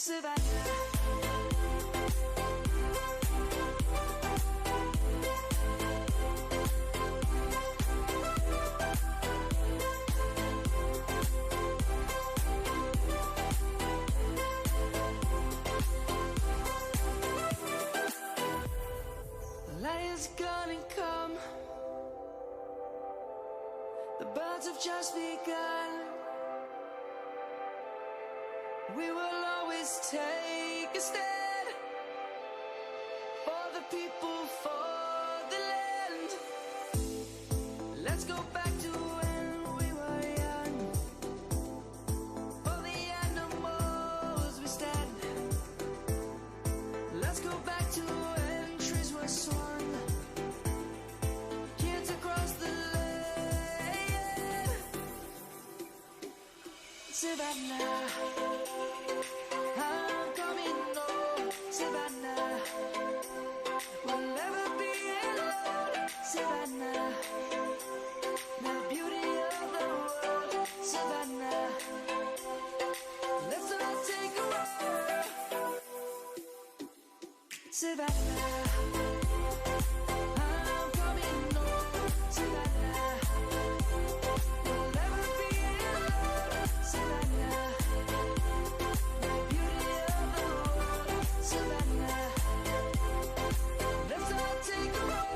Lion's gonna come. The birds have just begun. We will always take a stand for the people, for the land. Let's go back to when we were young. For the animals we stand. Let's go back to when trees were swung. Kids across the land. Savannah, I'm coming home. Savannah, we'll never be alone. Savannah, the beauty of the world. Savannah, let's all take a walk. Savannah, I'm coming home. Savannah, we'll never be alone. Savannah, the beauty of the world. Savannah, let's all take a walk.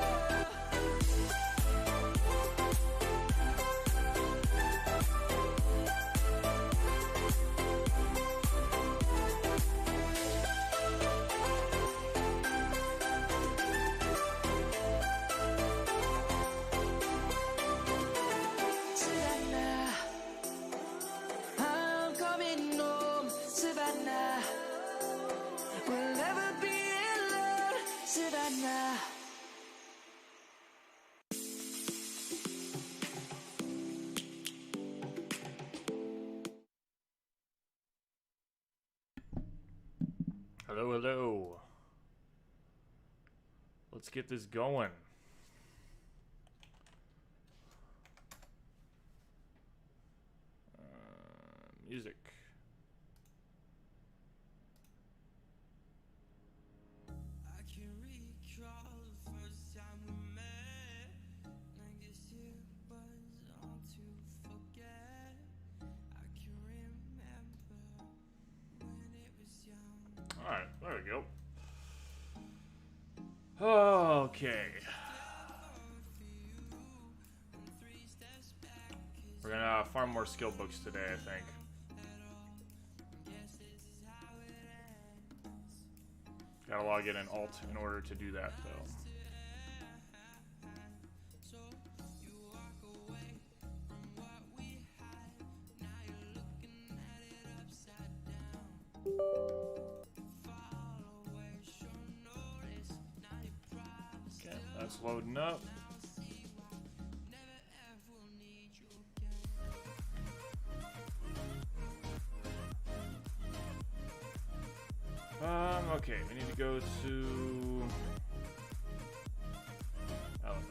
Savannah, I'm coming home. Savannah, we'll never be alone. Savannah. Hello, hello. Let's get this going. Music. I can recall the first time we met. I guess it was all to forget. I can remember when it was young. Alright, there we go. Okay. We're gonna farm more skill books today, I think. Gotta log in an alt in order to do that, though. Okay, that's loading up. Okay, we need to go to... I don't know.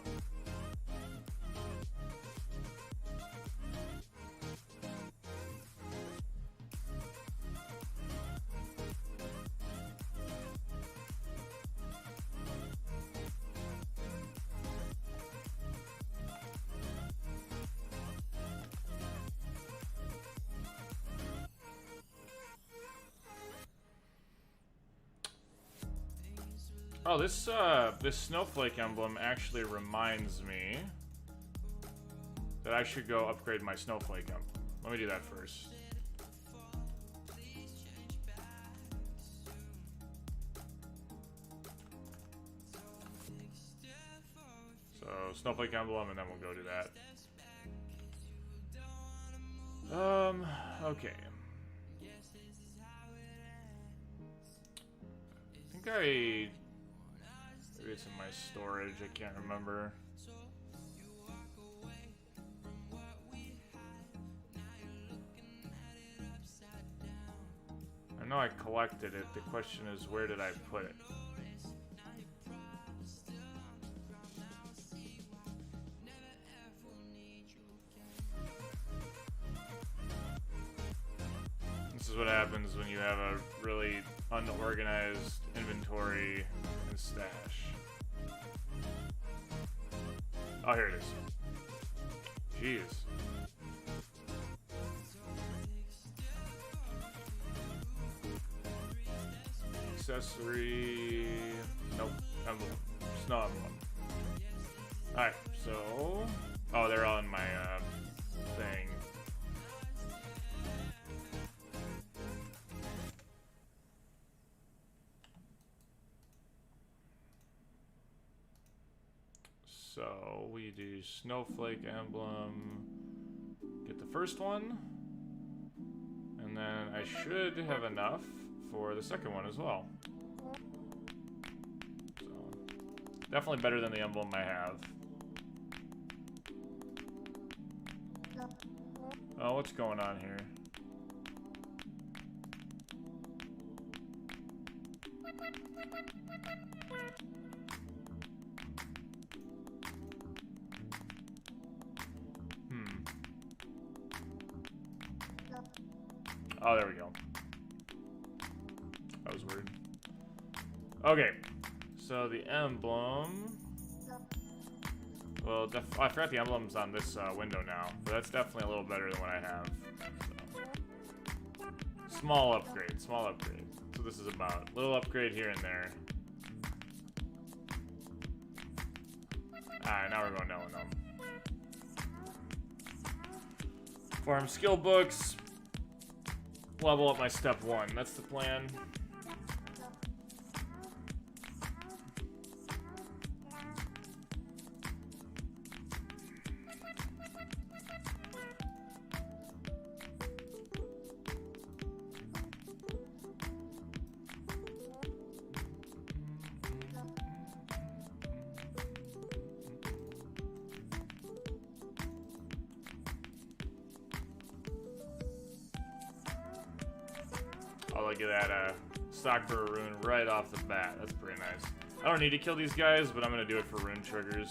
Oh, this snowflake emblem actually reminds me that I should go upgrade my snowflake emblem. Let me do that first. So, snowflake emblem, and then we'll go do that. Okay. I think maybe it's in my storage, I can't remember. I know I collected it, the question is where did I put it? This is what happens when you have a really unorganized inventory and stash. Oh, here it is. Jeez. Accessory. Nope. Emblem. Snow emblem. Alright, so. Oh, they're on my thing. So we do snowflake emblem. Get the first one. And then I should have enough for the second one as well. So definitely better than the emblem I have. Oh, what's going on here? Oh, there we go. That was weird. Okay, so the emblem. Well, I forgot the emblem's on this window now, but that's definitely a little better than what I have. So. Small upgrade, small upgrade. So this is about a little upgrade here and there. Alright, now we're going down with them. Farm skill books. Level up my step 1. That's the plan. Oh, look at that, stock for a rune right off the bat. That's pretty nice. I don't need to kill these guys, but I'm gonna do it for rune triggers.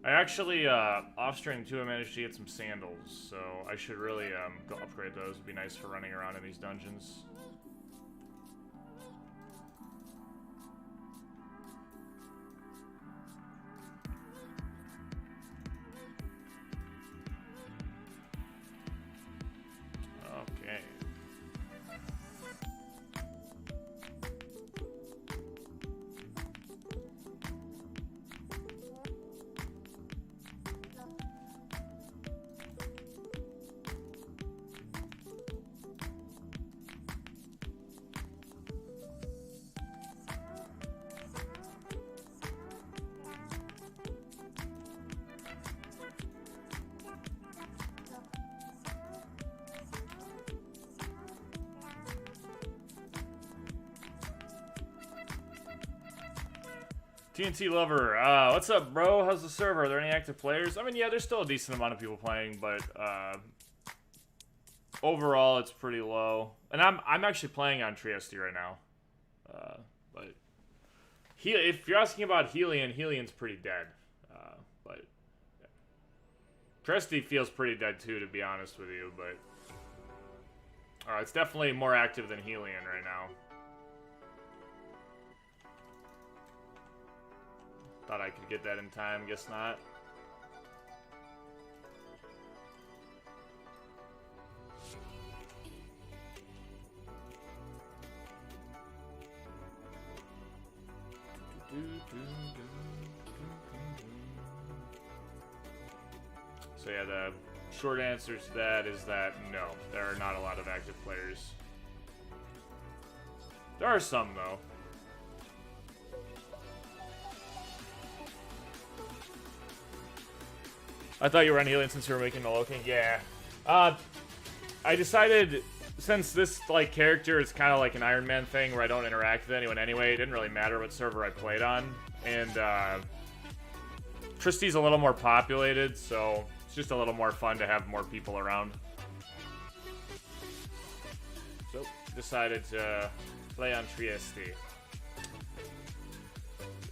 I actually, off-stream too, I managed to get some sandals, so I should really, go upgrade those. It'd be nice for running around in these dungeons. Okay. TNT Lover, what's up, bro? How's the server? Are there any active players? I mean, yeah, there's still a decent amount of people playing, but overall, it's pretty low. And I'm actually playing on Trieste right now, but if you're asking about Helian's pretty dead. But yeah. Trieste feels pretty dead too, to be honest with you. But it's definitely more active than Helian right now. Thought I could get that in time, guess not. So yeah, the short answer to that is that no, there are not a lot of active players. There are some though. I thought you were on Helian since you were making the Loking. Yeah. I decided, since this character is kind of like an Ironman thing where I don't interact with anyone anyway, it didn't really matter what server I played on. And Triste's a little more populated, so It's just a little more fun to have more people around. So, decided to play on Trieste.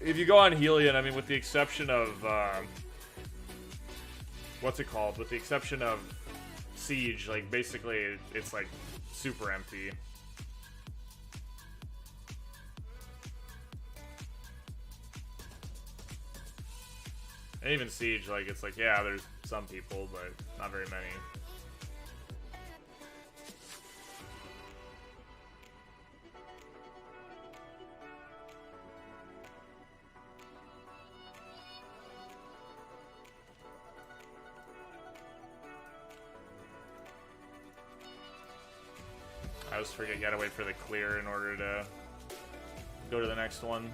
If you go on Helion, I mean, with the exception of, what's it called? With the exception of Siege, like, basically, it's, like, super empty. And even Siege, like, it's like, yeah, there's some people, but not very many. I always forget you gotta wait for the clear in order to go to the next one.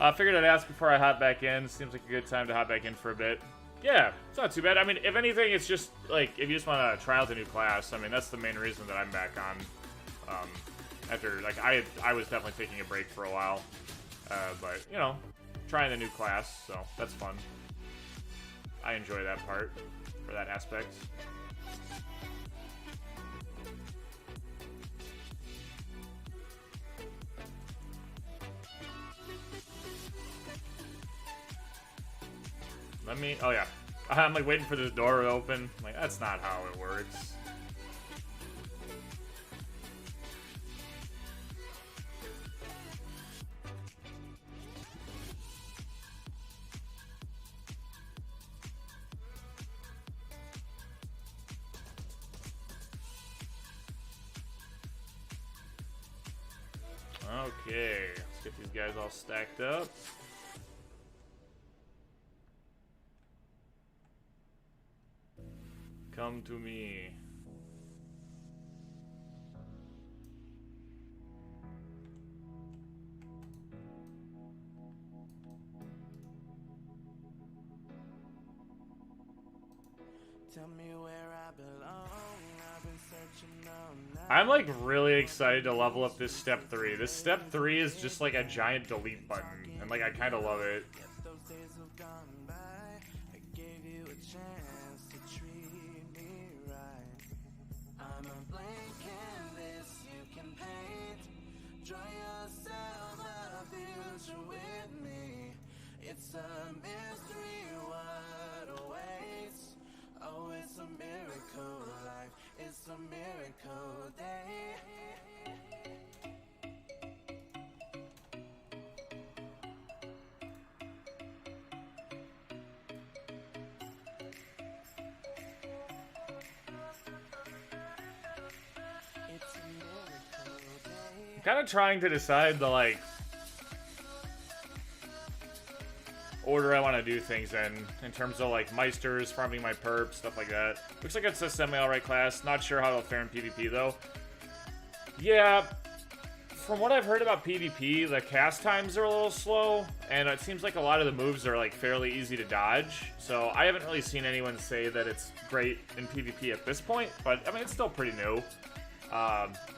I figured I'd ask before I hop back in. Seems like a good time to hop back in for a bit. Yeah, it's not too bad. I mean, if anything, it's just, like, if you just want to try out the new class, I mean, that's the main reason that I'm back on. After, like, I was definitely taking a break for a while. But, you know, trying the new class, so that's fun. I enjoy that part, for that aspect. Let me, oh yeah. I'm like waiting for this door to open. I'm like, that's not how it works. Okay, let's get these guys all stacked up. Come to me. Tell me where I belong. I've been searching all night. I'm like really excited to level up this step 3. This step 3 is just like a giant delete button, and like I kind of love it. Those days have gone by. I gave you a chance to treat me right. I'm a blank canvas you can paint. Draw yourself a future with me. It's a mystery what awaits. Oh, it's a miracle life. It's a miracle day. It's a miracle day. I'm kind of trying to decide the like order I want to do things in terms of like Meisters, farming my perps, stuff like that. Looks like it's a semi-alright class. Not sure how it'll fare in PvP though. Yeah, from what I've heard about PvP, the cast times are a little slow, and it seems like a lot of the moves are like fairly easy to dodge. So I haven't really seen anyone say that it's great in PvP at this point, but I mean it's still pretty new.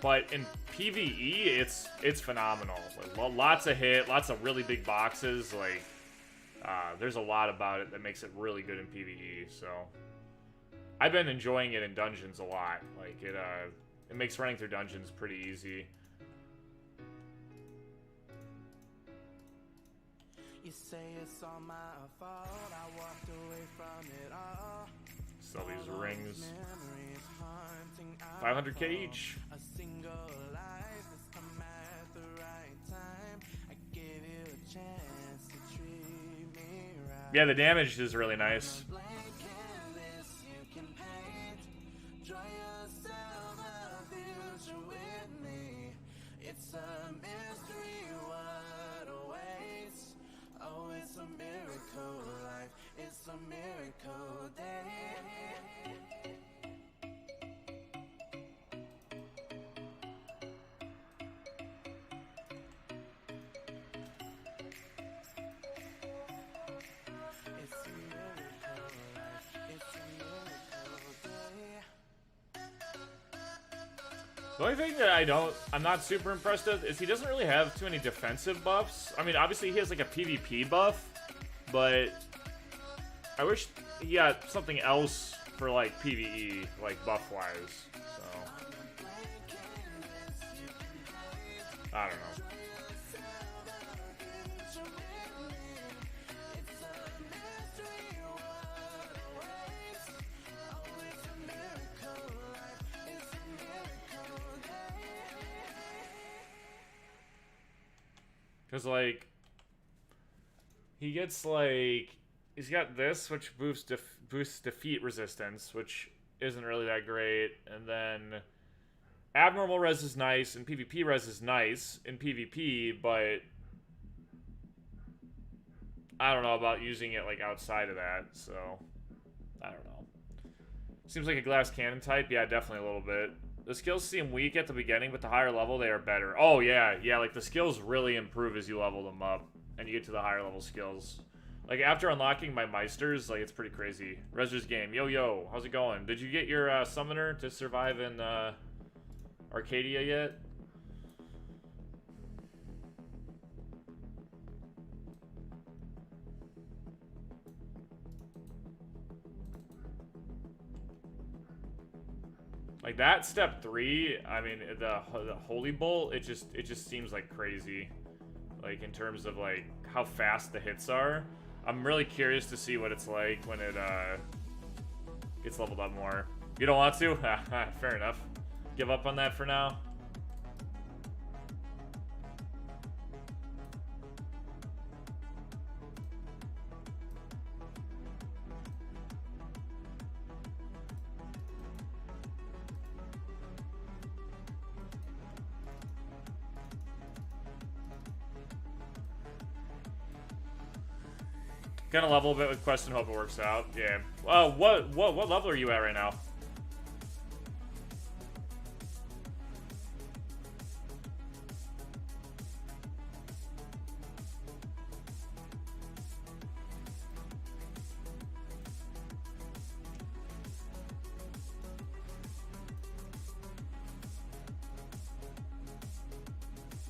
But in PvE, it's phenomenal. Like, lots of hit, lots of really big boxes. Like, there's a lot about it that makes it really good in PvE. So I've been enjoying it in dungeons a lot. Like it makes running through dungeons pretty easy. You say it's all my fault. I walked away from it all. Sell these rings. Memories haunting 500k each. a single life has come at the right time. I gave you a chance to treat me right. Yeah, the damage is really nice. Blank canvas you can paint. Draw yourself a future with me. It's a mystery what awaits. Oh, it's a miracle life. It's a miracle day. It's a miracle life. It's a miracle day. The only thing that I'm not super impressed with is he doesn't really have too many defensive buffs. I mean, obviously he has like a PvP buff, but I wish he had something else for like PvE, like buff-wise. So I don't know. Because, like, he gets, like, he's got this, which boosts defeat resistance, which isn't really that great. And then abnormal res is nice, and PvP res is nice in PvP, but I don't know about using it, like, outside of that, so I don't know. Seems like a glass cannon type. Yeah, definitely a little bit. The skills seem weak at the beginning, but the higher level, they are better. Oh, yeah, like, the skills really improve as you level them up, and you get to the higher level skills. Like, after unlocking my Meisters, like, it's pretty crazy. Rezzer's game. Yo, how's it going? Did you get your Summoner to survive in Arcadia yet? Like that step 3, I mean the Holy Bolt, it just seems like crazy. Like in terms of like how fast the hits are. I'm really curious to see what it's like when it gets leveled up more. You don't want to? Fair enough. Give up on that for now. Gonna level a bit with Quest and hope it works out. Yeah. What level are you at right now?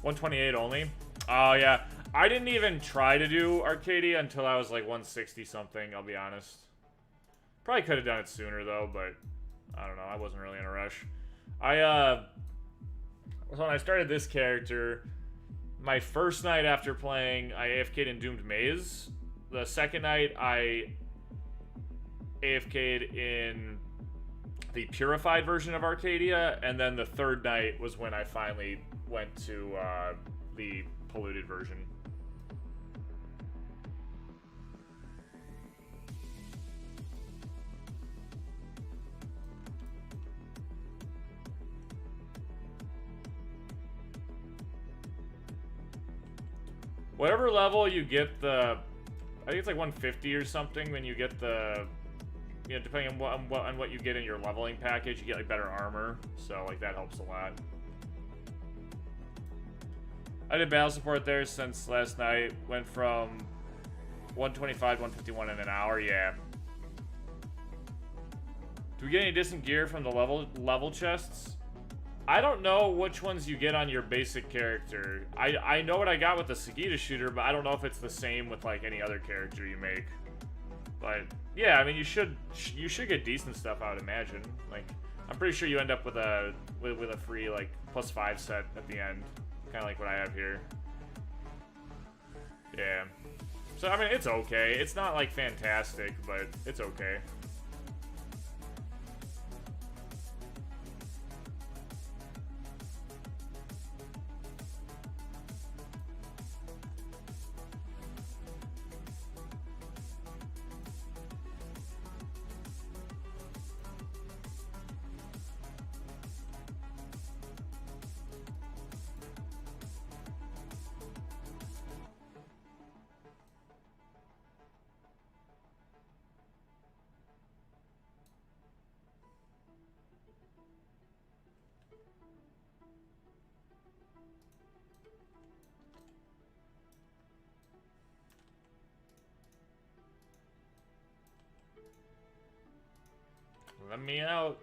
$128 only? Oh yeah. I didn't even try to do Arcadia until I was like 160 something, I'll be honest. Probably could have done it sooner though, but I don't know, I wasn't really in a rush. So when I started this character, my first night after playing, I AFK'd in Doomed Maze. The second night, I AFK'd in the Purified version of Arcadia, and then the third night was when I finally went to the Polluted version. Whatever level you get the, I think it's like 150 or something. When you get the, you know, depending on what you get in your leveling package, you get like better armor. So like that helps a lot. I did battle support there since last night. Went from 125 to 151 in an hour. Yeah. Do we get any decent gear from the level chests? I don't know which ones you get on your basic character. I know what I got with the Segita shooter, but I don't know if it's the same with like any other character you make. But yeah, I mean you should get decent stuff, I would imagine. Like I'm pretty sure you end up with a free like +5 set at the end, kind of like what I have here. Yeah. So I mean it's okay. It's not like fantastic, but it's okay. Let me out.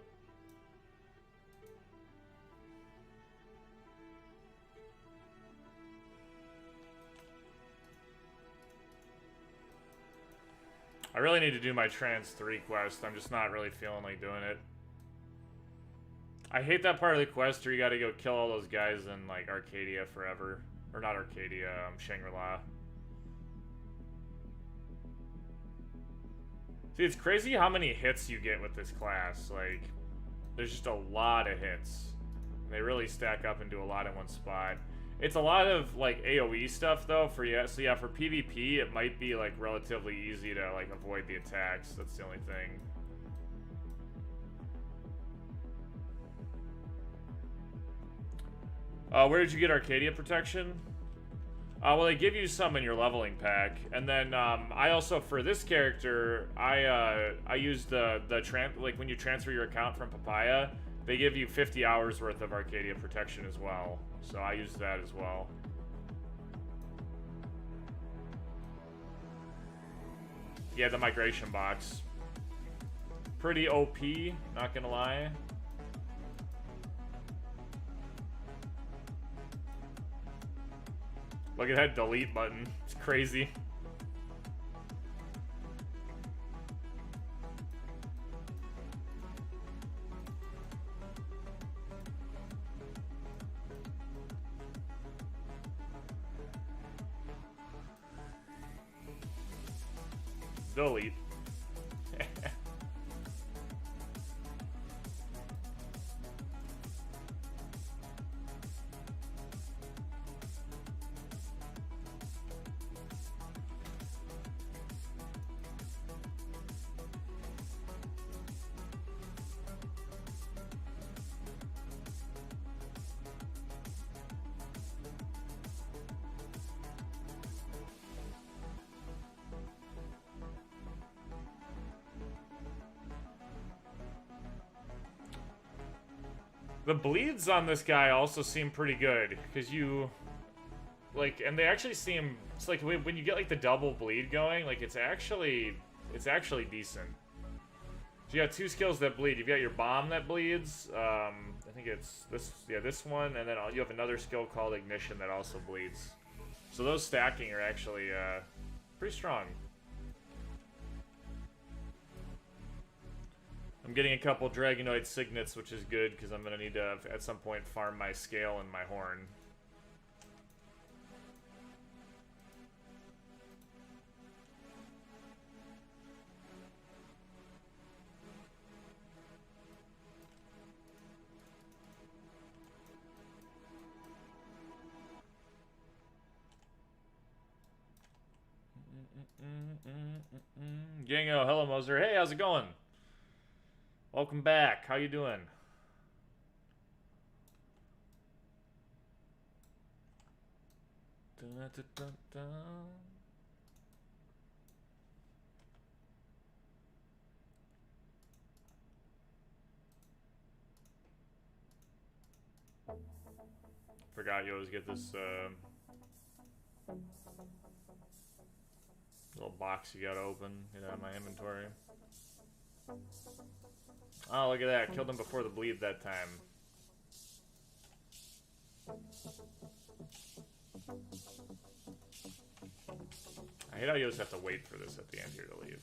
I really need to do my Trans 3 quest. I'm just not really feeling like doing it. I hate that part of the quest where you gotta go kill all those guys in, like, Arcadia forever. Or not Arcadia, Shangri-La. See, it's crazy how many hits you get with this class. Like, there's just a lot of hits. They really stack up and do a lot in one spot. It's a lot of, like, AoE stuff, though, for yeah. So, yeah, for PvP, it might be, like, relatively easy to, like, avoid the attacks. That's the only thing. Where did you get Arcadia protection? Well, they give you some in your leveling pack, and then I also, for this character, I used like when you transfer your account from Papaya, they give you 50 hours worth of Arcadia protection as well. So I used that as well. Yeah, the migration box. Pretty OP, not gonna lie. Look at that delete button. It's crazy. Delete. The bleeds on this guy also seem pretty good, because you, like, and they actually seem, it's like, when you get, like, the double bleed going, like, it's actually decent. So you got two skills that bleed. You've got your bomb that bleeds, I think it's this, yeah, this one, and then you have another skill called Ignition that also bleeds. So those stacking are actually, pretty strong. I'm getting a couple Dragonoid Signets, which is good, because I'm going to need to, at some point, farm my scale and my horn. Gango, hello Moser. Hey, how's it going? Welcome back. How you doing? Dun, dun, dun, dun. Forgot you always get this little box you gotta open. Get out of my inventory. Oh, look at that. Killed him before the bleed that time. I hate how you just have to wait for this at the end here to leave.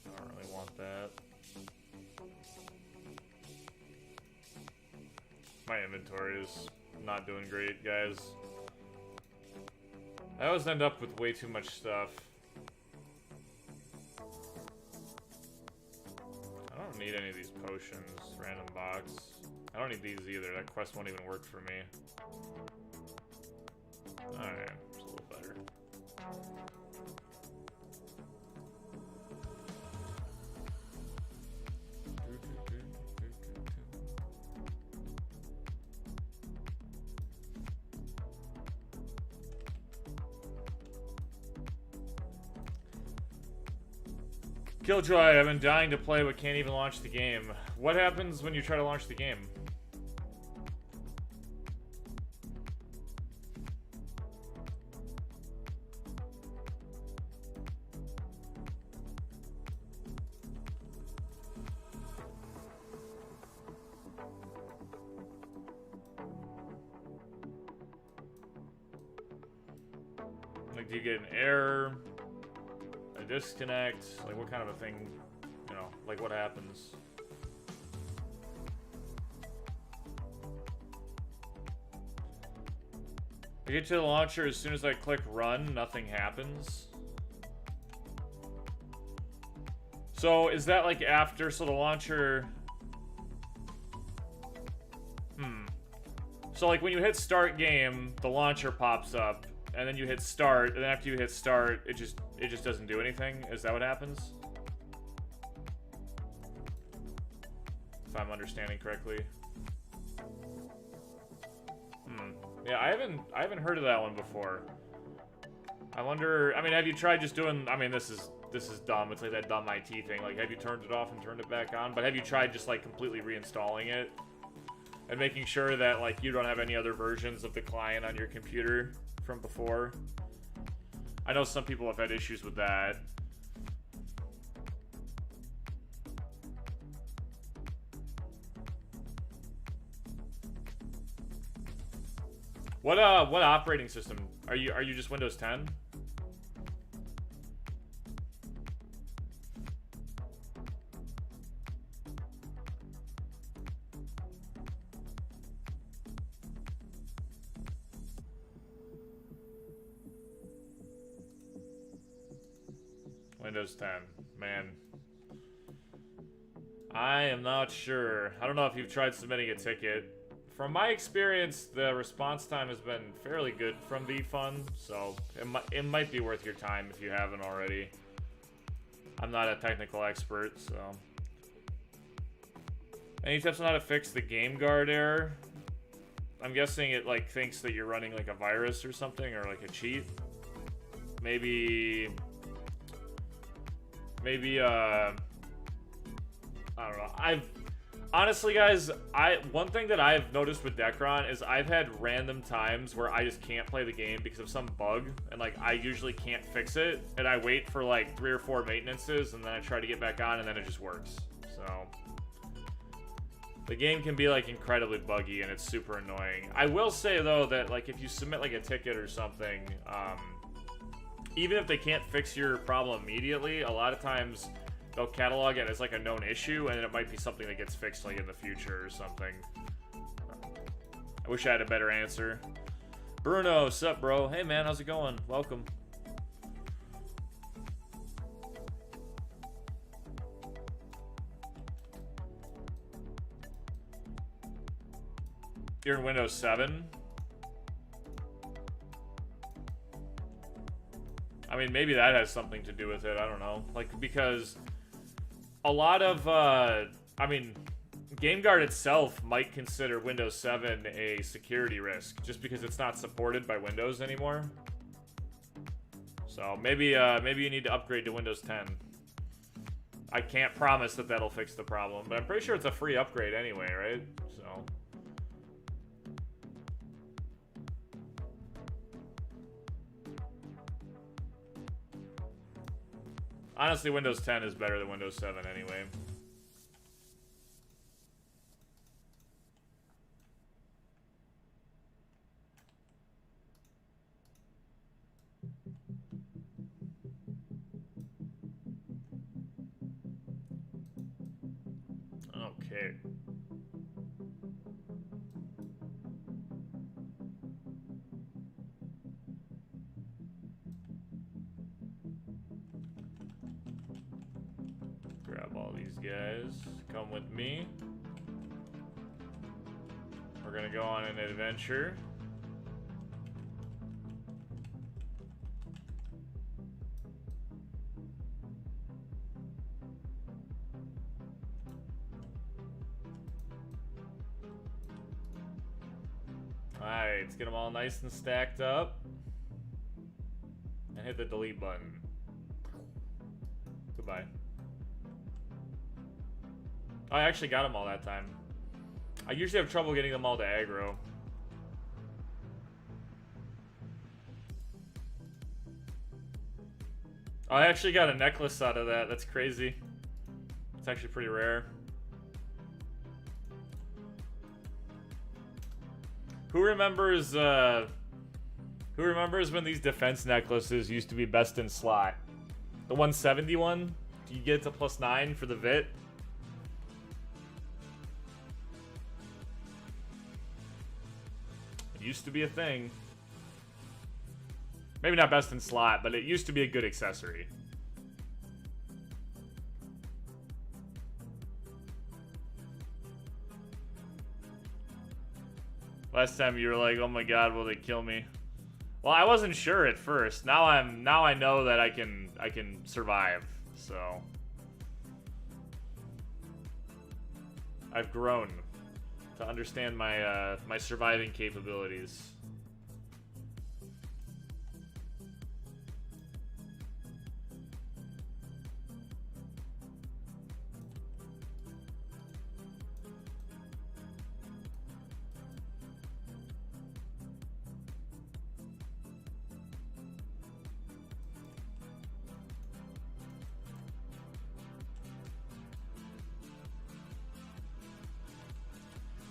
I don't really want that. My inventory is not doing great, guys. I always end up with way too much stuff. I don't need any of these potions. Random box. I don't need these either. That quest won't even work for me. Alright, it's a little better. Killjoy, I've been dying to play but can't even launch the game. What happens when you try to launch the game? Like, do you get an error, a disconnect? Like, what kind of a thing, you know, like what happens? I get to the launcher, as soon as I click run, nothing happens. So, is that like after, so the launcher... So like when you hit start game, the launcher pops up, and then you hit start, and then after you hit start, it just doesn't do anything? Is that what happens? If I'm understanding correctly. Yeah, I haven't heard of that one before. I wonder, I mean, have you tried just doing, I mean, this is dumb. It's like that dumb IT thing. Like, have you turned it off and turned it back on? But have you tried just like completely reinstalling it? And making sure that, like, you don't have any other versions of the client on your computer from before. I know some people have had issues with that. What operating system? Are you just Windows 10? Windows 10, man. I am not sure. I don't know if you've tried submitting a ticket. From my experience, the response time has been fairly good from VFund, so it might be worth your time if you haven't already. I'm not a technical expert, so. Any tips on how to fix the game guard error? I'm guessing it like thinks that you're running like a virus or something, or like a cheat. Maybe I don't know. Honestly, guys, one thing that I've noticed with Decron is I've had random times where I just can't play the game because of some bug, and like I usually can't fix it, and I wait for like 3 or 4 maintenances, and then I try to get back on, and then it just works. So the game can be like incredibly buggy, and it's super annoying. I will say though that like if you submit like a ticket or something, even if they can't fix your problem immediately, a lot of times they'll catalog it as like a known issue, and then it might be something that gets fixed like in the future or something. I wish I had a better answer. Bruno, sup, bro? Hey, man, how's it going? Welcome. You're in Windows 7? I mean, maybe that has something to do with it. I don't know. Like, because a lot of, I mean, GameGuard itself might consider Windows 7 a security risk just because it's not supported by Windows anymore. So maybe you need to upgrade to Windows 10. I can't promise that that'll fix the problem, but I'm pretty sure it's a free upgrade anyway, right? So. Honestly, Windows 10 is better than Windows 7 anyway. Okay. Grab all these guys. Come with me. We're gonna go on an adventure. Alright, let's get them all nice and stacked up. And hit the delete button. Goodbye. Oh, I actually got them all that time. I usually have trouble getting them all to aggro. Oh, I actually got a necklace out of that. That's crazy. It's actually pretty rare. Who remembers Who remembers when these defense necklaces used to be best in slot? The 171? Do you get to +9 for the VIT? It used to be a thing. Maybe not best in slot, but it used to be a good accessory. Last time you were like, "Oh my God, will they kill me?" Well, I wasn't sure at first. Now I know that I can survive. So I've grown to understand my my surviving capabilities.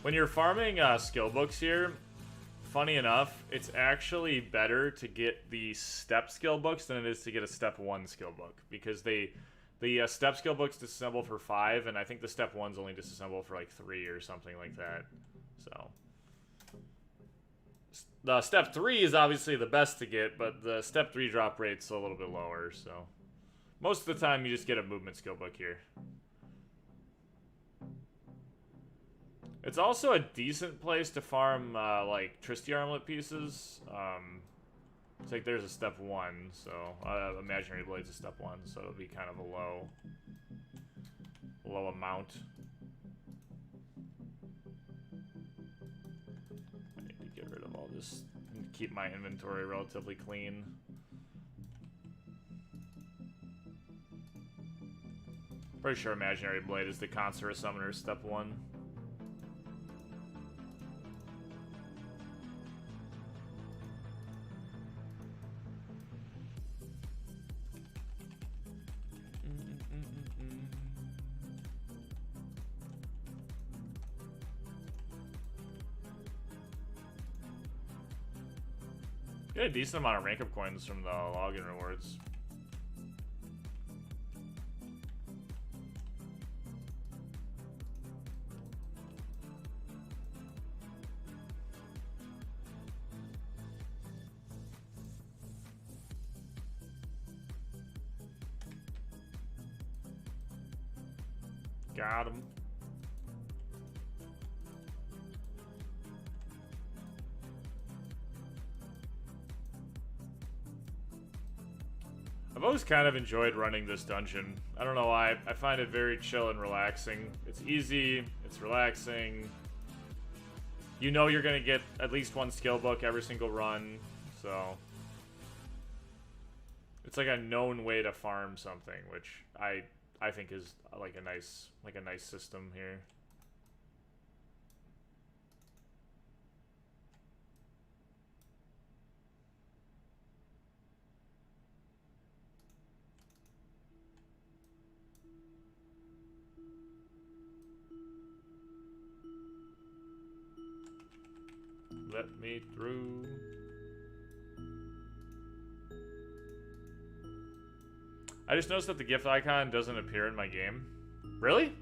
When you're farming skill books here, funny enough, it's actually better to get the step skill books than it is to get a step 1 skill book, because the step skill books disassemble for 5, and I think the step 1s only disassemble for like 3 or something like that. So the step 3 is obviously the best to get, but the step 3 drop rate's a little bit lower. So most of the time you just get a movement skill book here. It's also a decent place to farm, like, Tristy Armlet pieces. It's like there's a step 1, so Imaginary Blade's a step 1, so it'll be kind of a low amount. I need to get rid of all this and keep my inventory relatively clean. Pretty sure Imaginary Blade is the Consorus Summoner step 1. Get a decent amount of rank up coins from the login rewards. Got him. I've always kind of enjoyed running this dungeon. I don't know why. I find it very chill and relaxing. It's easy, it's relaxing. You know you're gonna get at least 1 skill book every single run, so it's like a known way to farm something, which I think is like a nice system here. Let me through. I just noticed that the gift icon doesn't appear in my game. Really?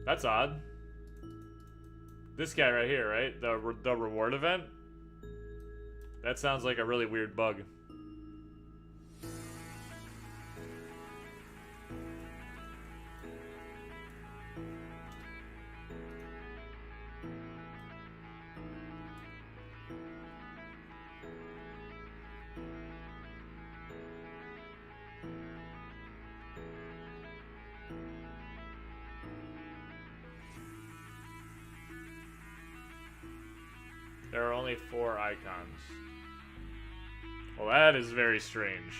That's odd. This guy right here, right? The reward event? That sounds like a really weird bug. There are only 4 icons. Well, that is very strange.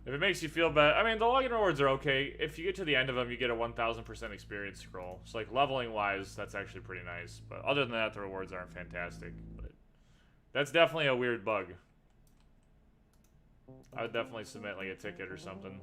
If it makes you feel bad, I mean, the login rewards are okay. If you get to the end of them, you get a 1000% experience scroll. So, like, leveling wise, that's actually pretty nice. But other than that, the rewards aren't fantastic. But that's definitely a weird bug. I would definitely submit, like, a ticket or something.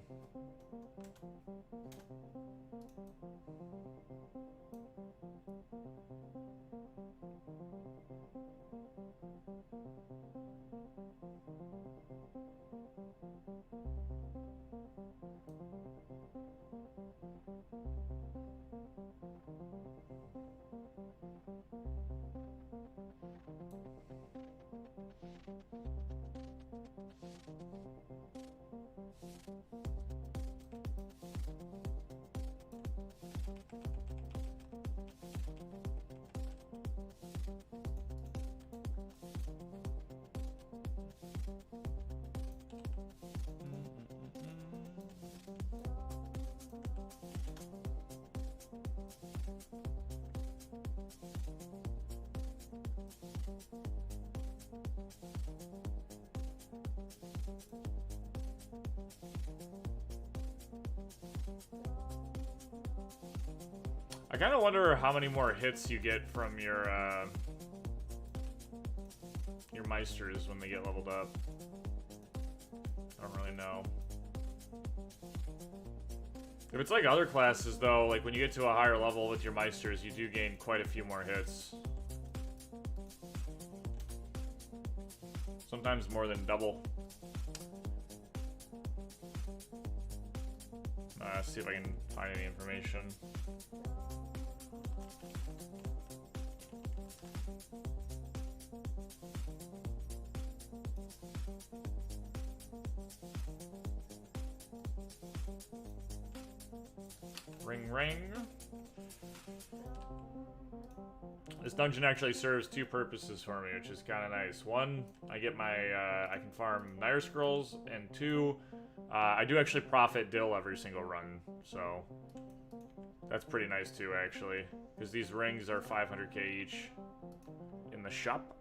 I kind of wonder how many more hits you get from your Meisters when they get leveled up. I don't really know. If it's like other classes, though, like when you get to a higher level with your Meisters, you do gain quite a few more hits. Sometimes more than double. Let's see if I can find any information. Ring, ring. This dungeon actually serves two purposes for me, which is kind of nice. One, I get my, I can farm Nire Scrolls, and two, I do actually profit Dill every single run, so that's pretty nice too, actually, because these rings are 500k each in the shop.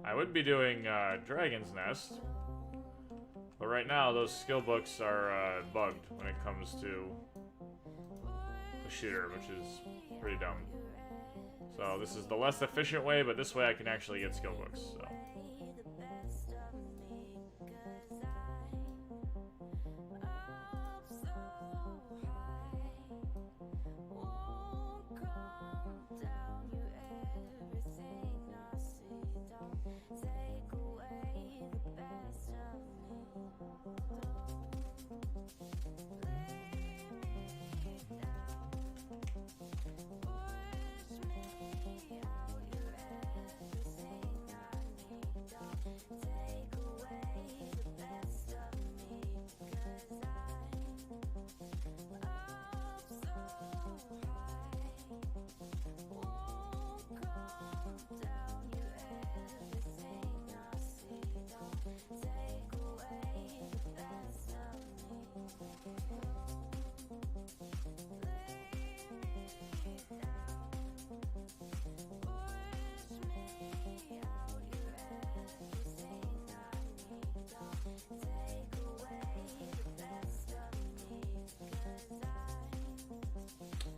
I would be doing Dragon's Nest, but right now those skill books are bugged when it comes to the shooter, which is pretty dumb. So this is the less efficient way, but this way I can actually get skill books. So.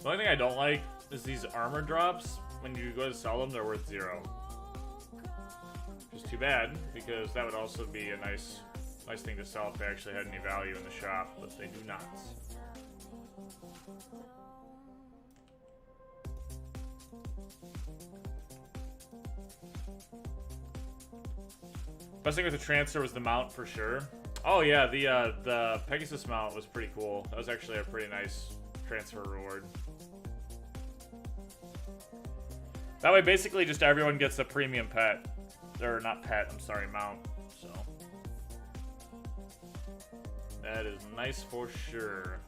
The only thing I don't like is these armor drops. When you go to sell them, they're worth 0. Which is too bad, because that would also be a nice thing to sell if they actually had any value in the shop, but they do not. Best thing with the transfer was the mount for sure. Oh yeah, the Pegasus mount was pretty cool. That was actually a pretty nice transfer reward. That way, basically, just everyone gets a premium pet. Or not pet, I'm sorry, mount. So that is nice for sure.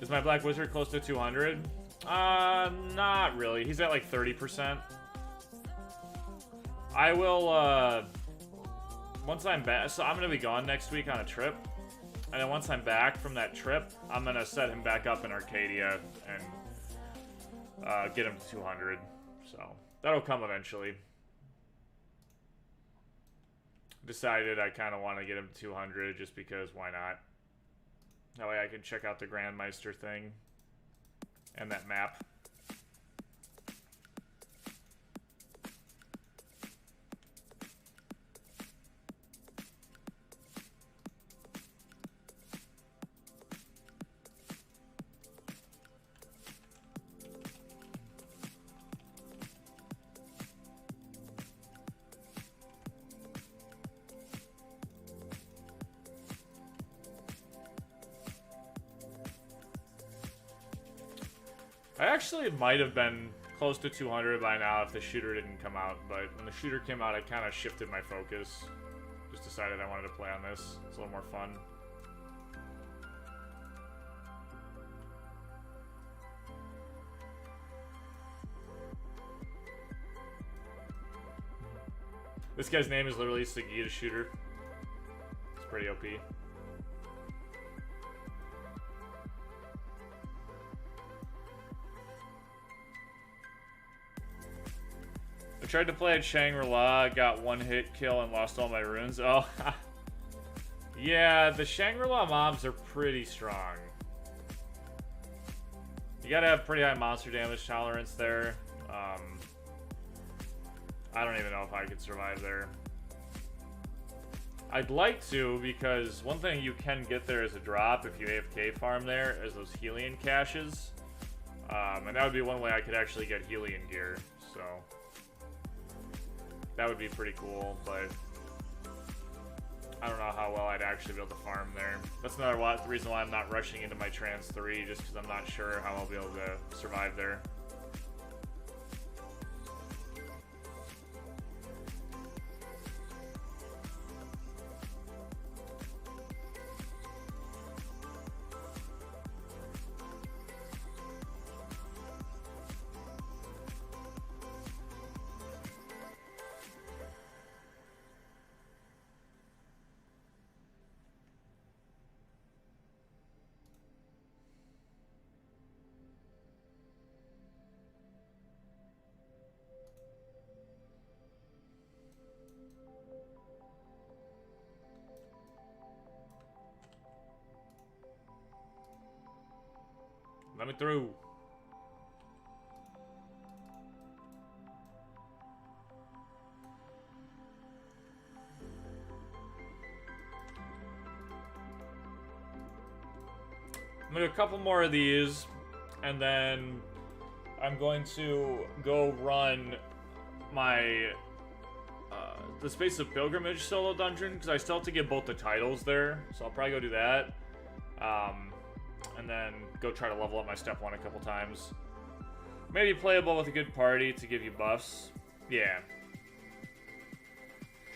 Is my Black Wizard close to 200? Not really. He's at like 30%. I will, once I'm back, so I'm going to be gone next week on a trip. And then once I'm back from that trip, I'm going to set him back up in Arcadia and get him to 200. So that'll come eventually. Decided I kind of want to get him to 200 just because why not? That way I can check out the Grandmeister thing and that map. I actually might have been close to 200 by now if the shooter didn't come out. But when the shooter came out, I kind of shifted my focus. Just decided I wanted to play on this. It's a little more fun. This guy's name is literally Segita Shooter. It's pretty OP. I tried to play at Shangri-La, got one hit kill and lost all my runes. Oh, yeah, the Shangri-La mobs are pretty strong. You gotta have pretty high monster damage tolerance there. I don't even know if I could survive there. I'd like to, because one thing you can get there as a drop if you AFK farm there is those Helion caches. And that would be one way I could actually get Helion gear, so that would be pretty cool, but I don't know how well I'd actually be able to farm there. That's another reason why I'm not rushing into my Trans 3, just because I'm not sure how I'll be able to survive there. Let me through. I'm gonna do a couple more of these, and then I'm going to go run my the Space of Pilgrimage solo dungeon, because I still have to get both the titles there, so I'll probably go do that. And then go try to level up my step 1 a couple times. Maybe playable with a good party to give you buffs. Yeah.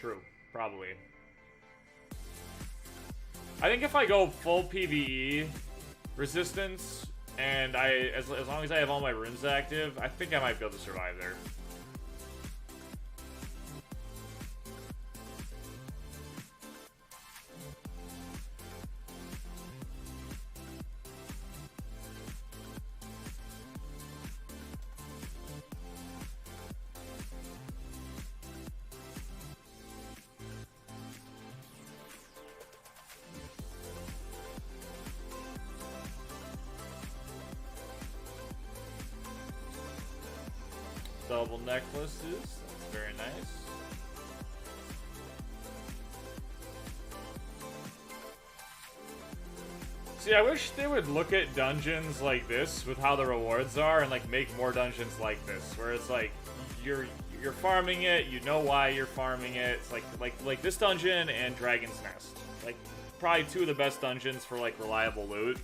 True. Probably. I think if I go full PvE resistance, and as long as I have all my runes active, I think I might be able to survive there. Double necklaces, that's very nice. See, I wish they would look at dungeons like this with how the rewards are and like make more dungeons like this, where it's like you're farming it, you know why you're farming it. It's like this dungeon and Dragon's Nest, like probably two of the best dungeons for like reliable loot.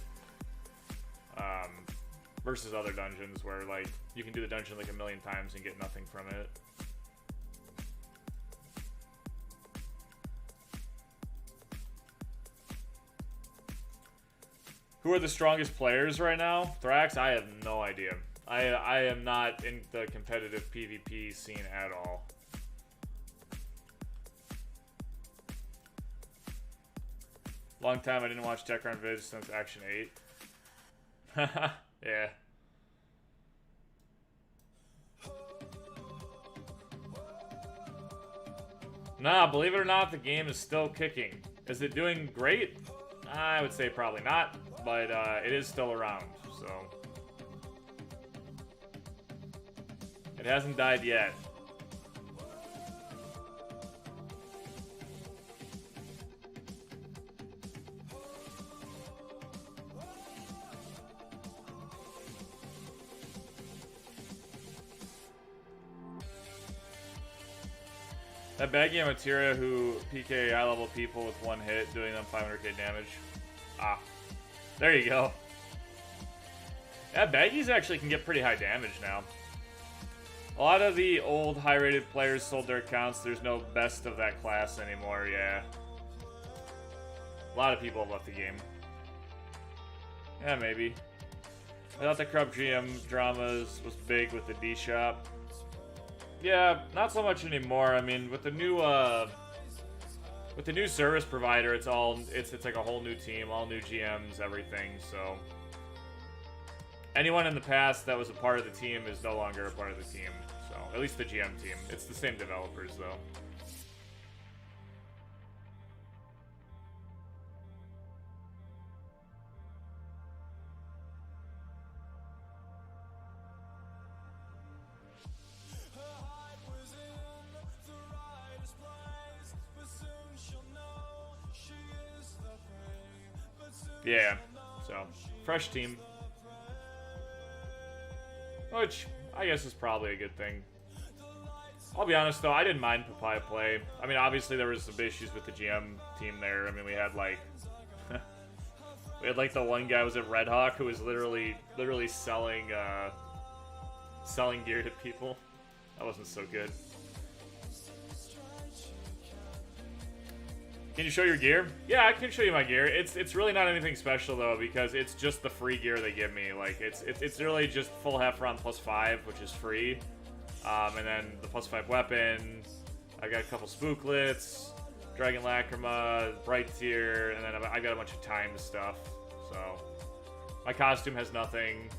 Versus other dungeons where like you can do the dungeon like a million times and get nothing from it. Who are the strongest players right now? Thrax? I have no idea. I am not in the competitive PvP scene at all. Long time I didn't watch Tech Run vids since Action 8. Yeah. Nah, believe it or not, the game is still kicking. Is it doing great? I would say probably not, but it is still around, so. It hasn't died yet. That baggy materia who PK high level people with one hit, doing them 500k damage. Ah, there you go. Yeah, baggies actually can get pretty high damage now. A lot of the old high-rated players sold their accounts. There's no best of that class anymore, yeah. A lot of people have left the game. Yeah, maybe. I thought the Corrupt GM dramas was big with the D Shop. Yeah, not so much anymore. I mean, with the new service provider, it's like a whole new team, all new GMs, everything. So anyone in the past that was a part of the team is no longer a part of the team. So at least the GM team. It's the same developers though. Yeah, so fresh team, which I guess is probably a good thing. I'll be honest though, I didn't mind Papaya play. I mean, obviously there was some issues with the GM team there. I mean, we had like the one guy was at Red Hawk who was literally selling gear to people. That wasn't so good. Can you show your gear? Yeah, I can show you my gear. It's really not anything special though, because it's just the free gear they give me. Like it's really just full Heffron +5, which is free, and then the +5 weapon. I got a couple spooklets, Dragon Lacrima, Bright Tier, and then I got a bunch of timed stuff. So my costume has nothing.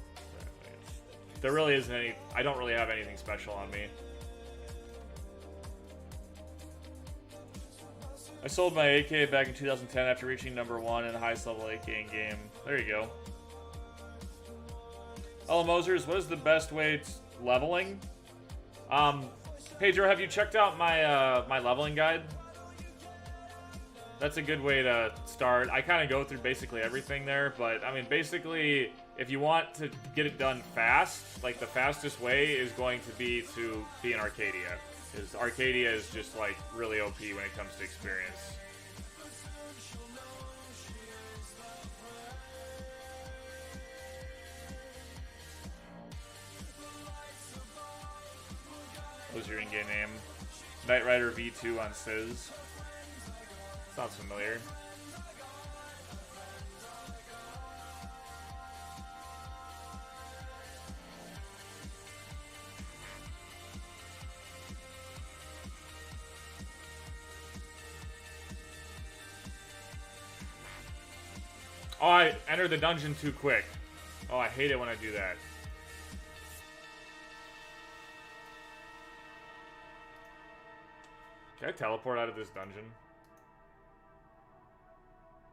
There really isn't any. I don't really have anything special on me. I sold my AK back in 2010 after reaching #1 in the highest level AK in game. There you go. Hello, Mosers. What is the best way to leveling? Pedro, have you checked out my my leveling guide? That's a good way to start. I kind of go through basically everything there, but I mean, basically, if you want to get it done fast, like the fastest way is going to be in Arcadia. Because Arcadia is just like really OP when it comes to experience. What was your in-game name? Knight Rider V2 on Sizz. Sounds familiar. Oh, I entered the dungeon too quick. Oh, I hate it when I do that. Can I teleport out of this dungeon?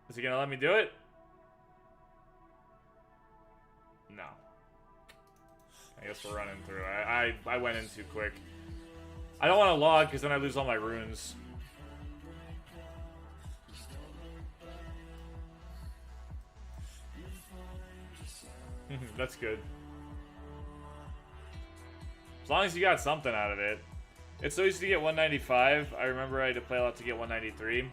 Is he gonna let me do it? No. I guess we're running through. I went in too quick. I don't want to log because then I lose all my runes. That's good. As long as you got something out of it. It's so easy to get 195. I remember I had to play a lot to get 193.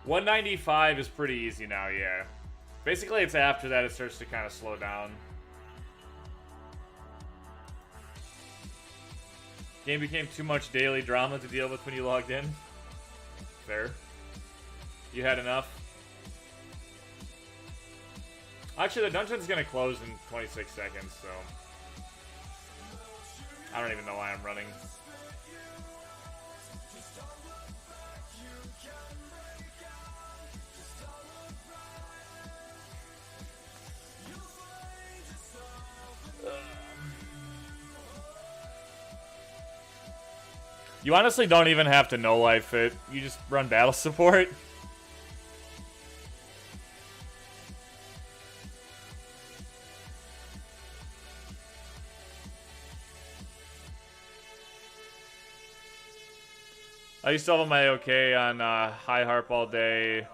195 is pretty easy now, yeah. Basically, it's after that it starts to kind of slow down. Game became too much daily drama to deal with when you logged in. Fair. You had enough. Actually, the dungeon's gonna close in 26 seconds, so I don't even know why I'm running. You honestly don't even have to know life it. You just run battle support. I used to have my OK on high harp all day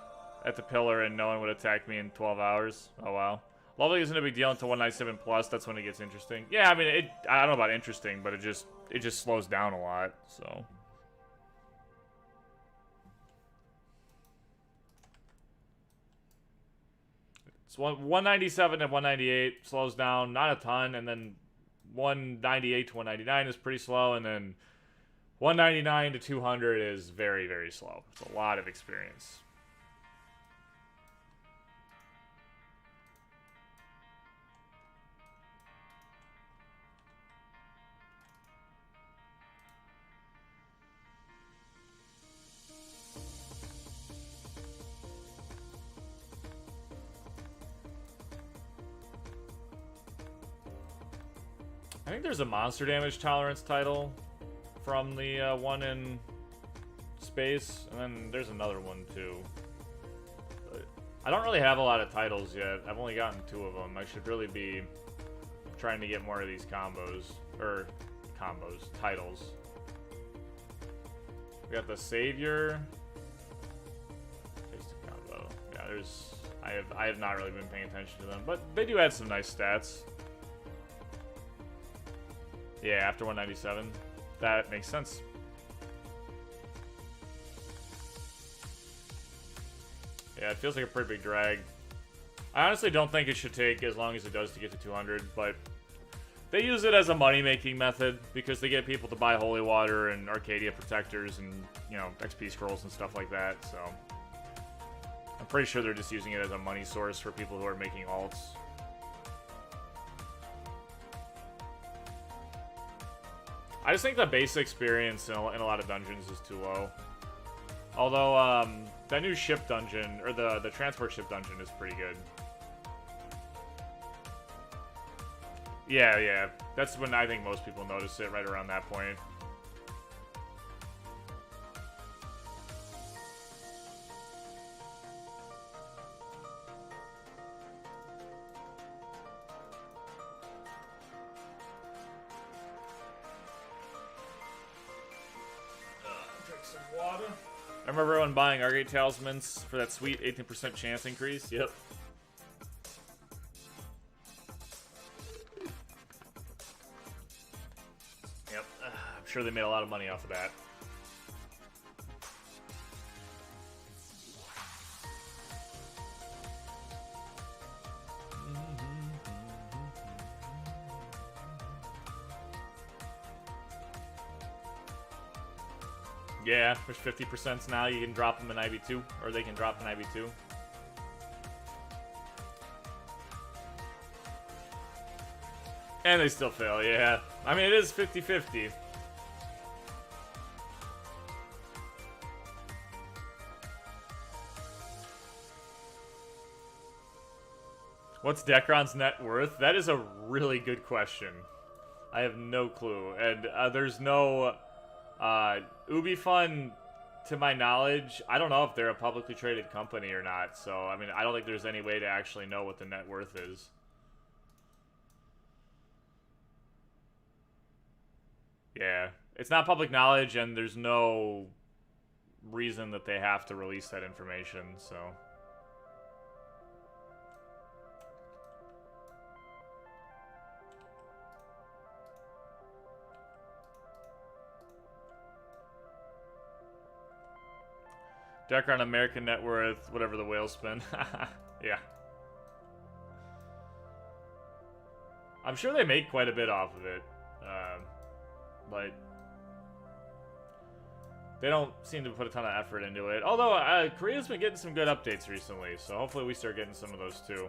at the pillar and no one would attack me in 12 hours. Oh, wow. Leveling isn't a big deal until 197 plus. That's when it gets interesting. Yeah, I mean, I don't know about interesting, but it just slows down a lot, so. It's 197 and 198 slows down, not a ton, and then 198 to 199 is pretty slow, and then 199 to 200 is very, very slow. It's a lot of experience. I think there's a monster damage tolerance title from the one in space, and then there's another one too. But I don't really have a lot of titles yet. I've only gotten 2 of them. I should really be trying to get more of these titles. We got the Savior. Taste of combo. Yeah, there's. I have not really been paying attention to them, but they do add some nice stats. Yeah, after 197. That makes sense. Yeah, it feels like a pretty big drag. I honestly don't think it should take as long as it does to get to 200, but they use it as a money-making method because they get people to buy Holy Water and Arcadia Protectors and, you know, XP Scrolls and stuff like that, so I'm pretty sure they're just using it as a money source for people who are making alts. I just think the base experience in a lot of dungeons is too low. Although, that new ship dungeon, or the transport ship dungeon is pretty good. Yeah. That's when I think most people notice it, right around that point. I remember everyone buying Argate Talismans for that sweet 18% chance increase. Yep. Yep. I'm sure they made a lot of money off of that. Yeah, there's 50% now. You can drop them in IB2, or they can drop in IB2. And they still fail, yeah. I mean, it is 50-50. What's Dekron's net worth? That is a really good question. I have no clue. And there's no... UbiFun, to my knowledge, I don't know if they're a publicly traded company or not, so, I mean, I don't think there's any way to actually know what the net worth is. Yeah. It's not public knowledge, and there's no reason that they have to release that information, so... Dekron American net worth, whatever the whales spend. Yeah. I'm sure they make quite a bit off of it. But they don't seem to put a ton of effort into it. Although, Korea's been getting some good updates recently, so hopefully we start getting some of those too.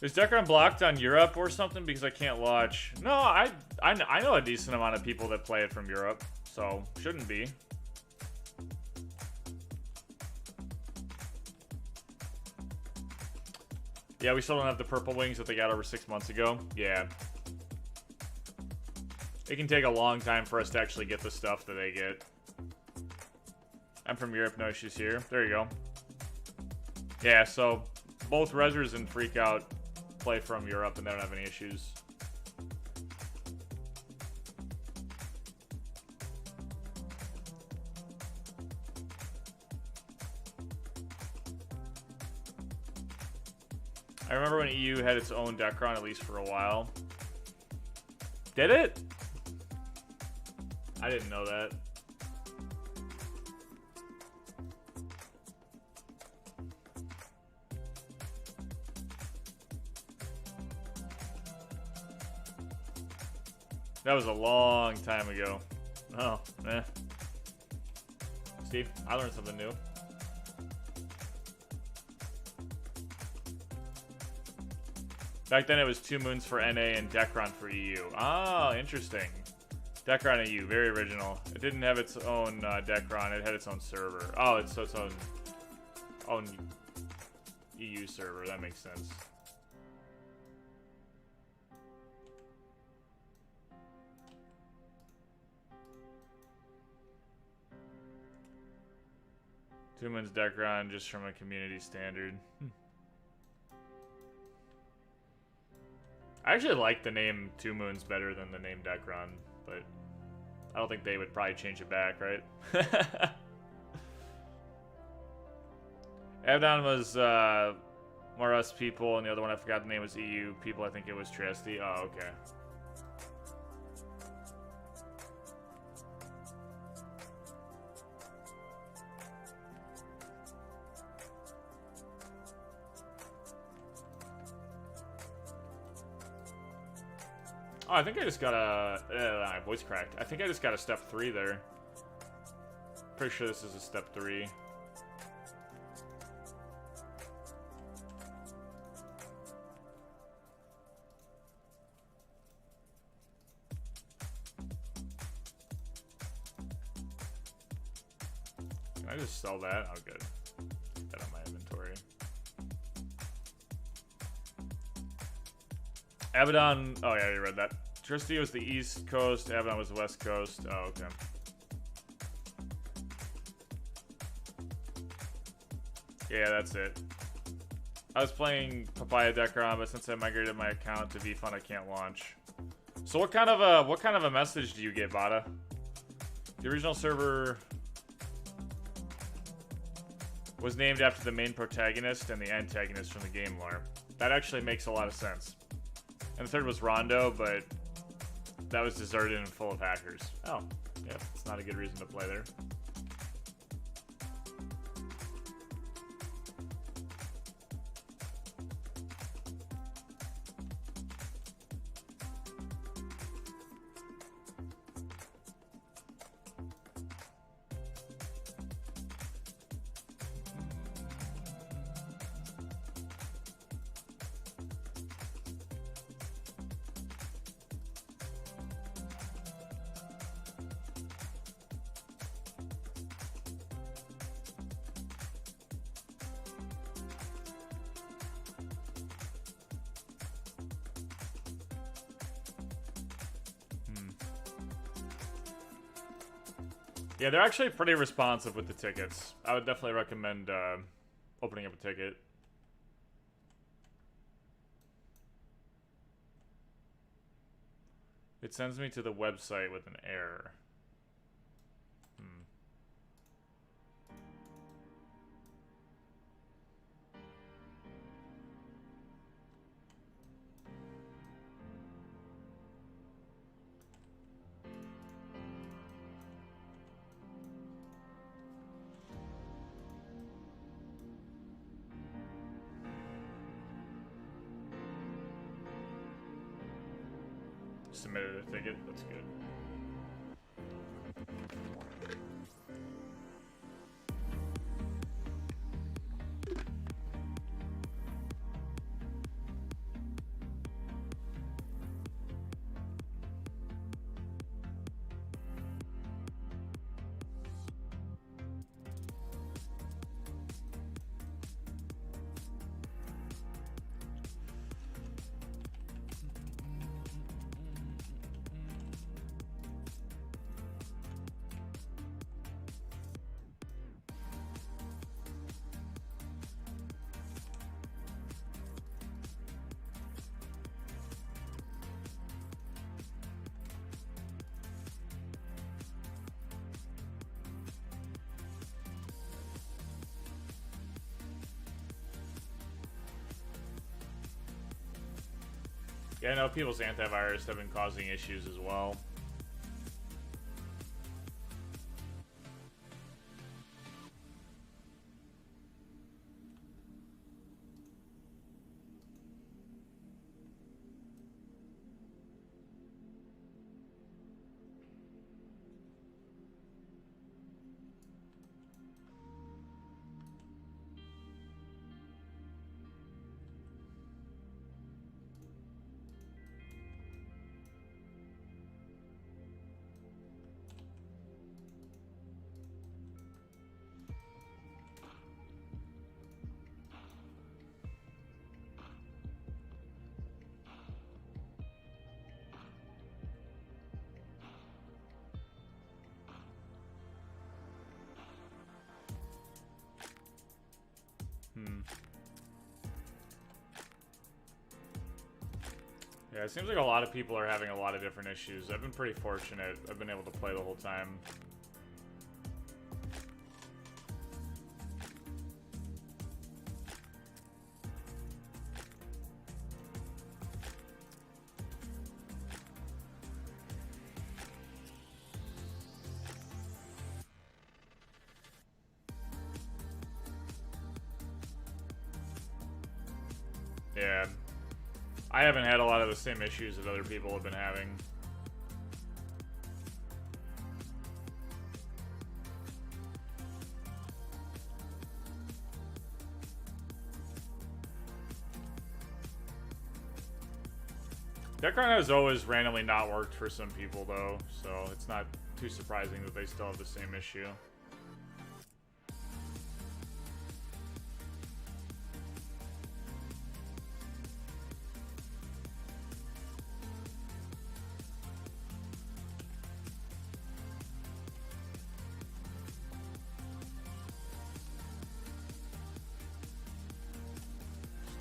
Is Dekron blocked on Europe or something because I can't watch? No, I know a decent amount of people that play it from Europe, so shouldn't be. Yeah, we still don't have the purple wings that they got over 6 months ago. Yeah. It can take a long time for us to actually get the stuff that they get. I'm from Europe, no issues here. There you go. Yeah, so both Rezzers and Freakout play from Europe and they don't have any issues. I remember when EU had its own Decron, at least for a while. Did it? I didn't know that. That was a long time ago. Oh, eh. Steve, I learned something new. Back then it was 2 moons for NA and Decron for EU. Ah, interesting. Decron EU, very original. It didn't have its own Decron, it had its own server. Oh, it's its own EU server, that makes sense. Two moons Decron just from a community standard. I actually like the name Two Moons better than the name Decron, but I don't think they would probably change it back, right? Abaddon was more us people, and the other one I forgot the name was EU people. I think it was Trieste. Oh, okay. Oh, I think I just got a... my voice cracked. I think I just got a step 3 there. Pretty sure this is a step 3. Can I just sell that? Oh, good. Get that on my inventory. Abaddon, oh yeah, you read that. Trieste was the East Coast, Abaddon was the West Coast. Oh, okay. Yeah, that's it. I was playing Papaya Decron, but since I migrated my account to VFun, I can't launch. So what kind of a message do you get, Vada? The original server was named after the main protagonist and the antagonist from the game lore. That actually makes a lot of sense. And the third was Rondo, but that was deserted and full of hackers. Oh, yeah, it's not a good reason to play there. Yeah, they're actually pretty responsive with the tickets. I would definitely recommend opening up a ticket. It sends me to the website with an error. Submitted a ticket, that's good. Yeah, I know people's antivirus have been causing issues as well. Yeah, it seems like a lot of people are having a lot of different issues. I've been pretty fortunate. I've been able to play the whole time. Yeah. I haven't had a lot of the same issues that other people have been having. That card has always randomly not worked for some people, though, so it's not too surprising that they still have the same issue.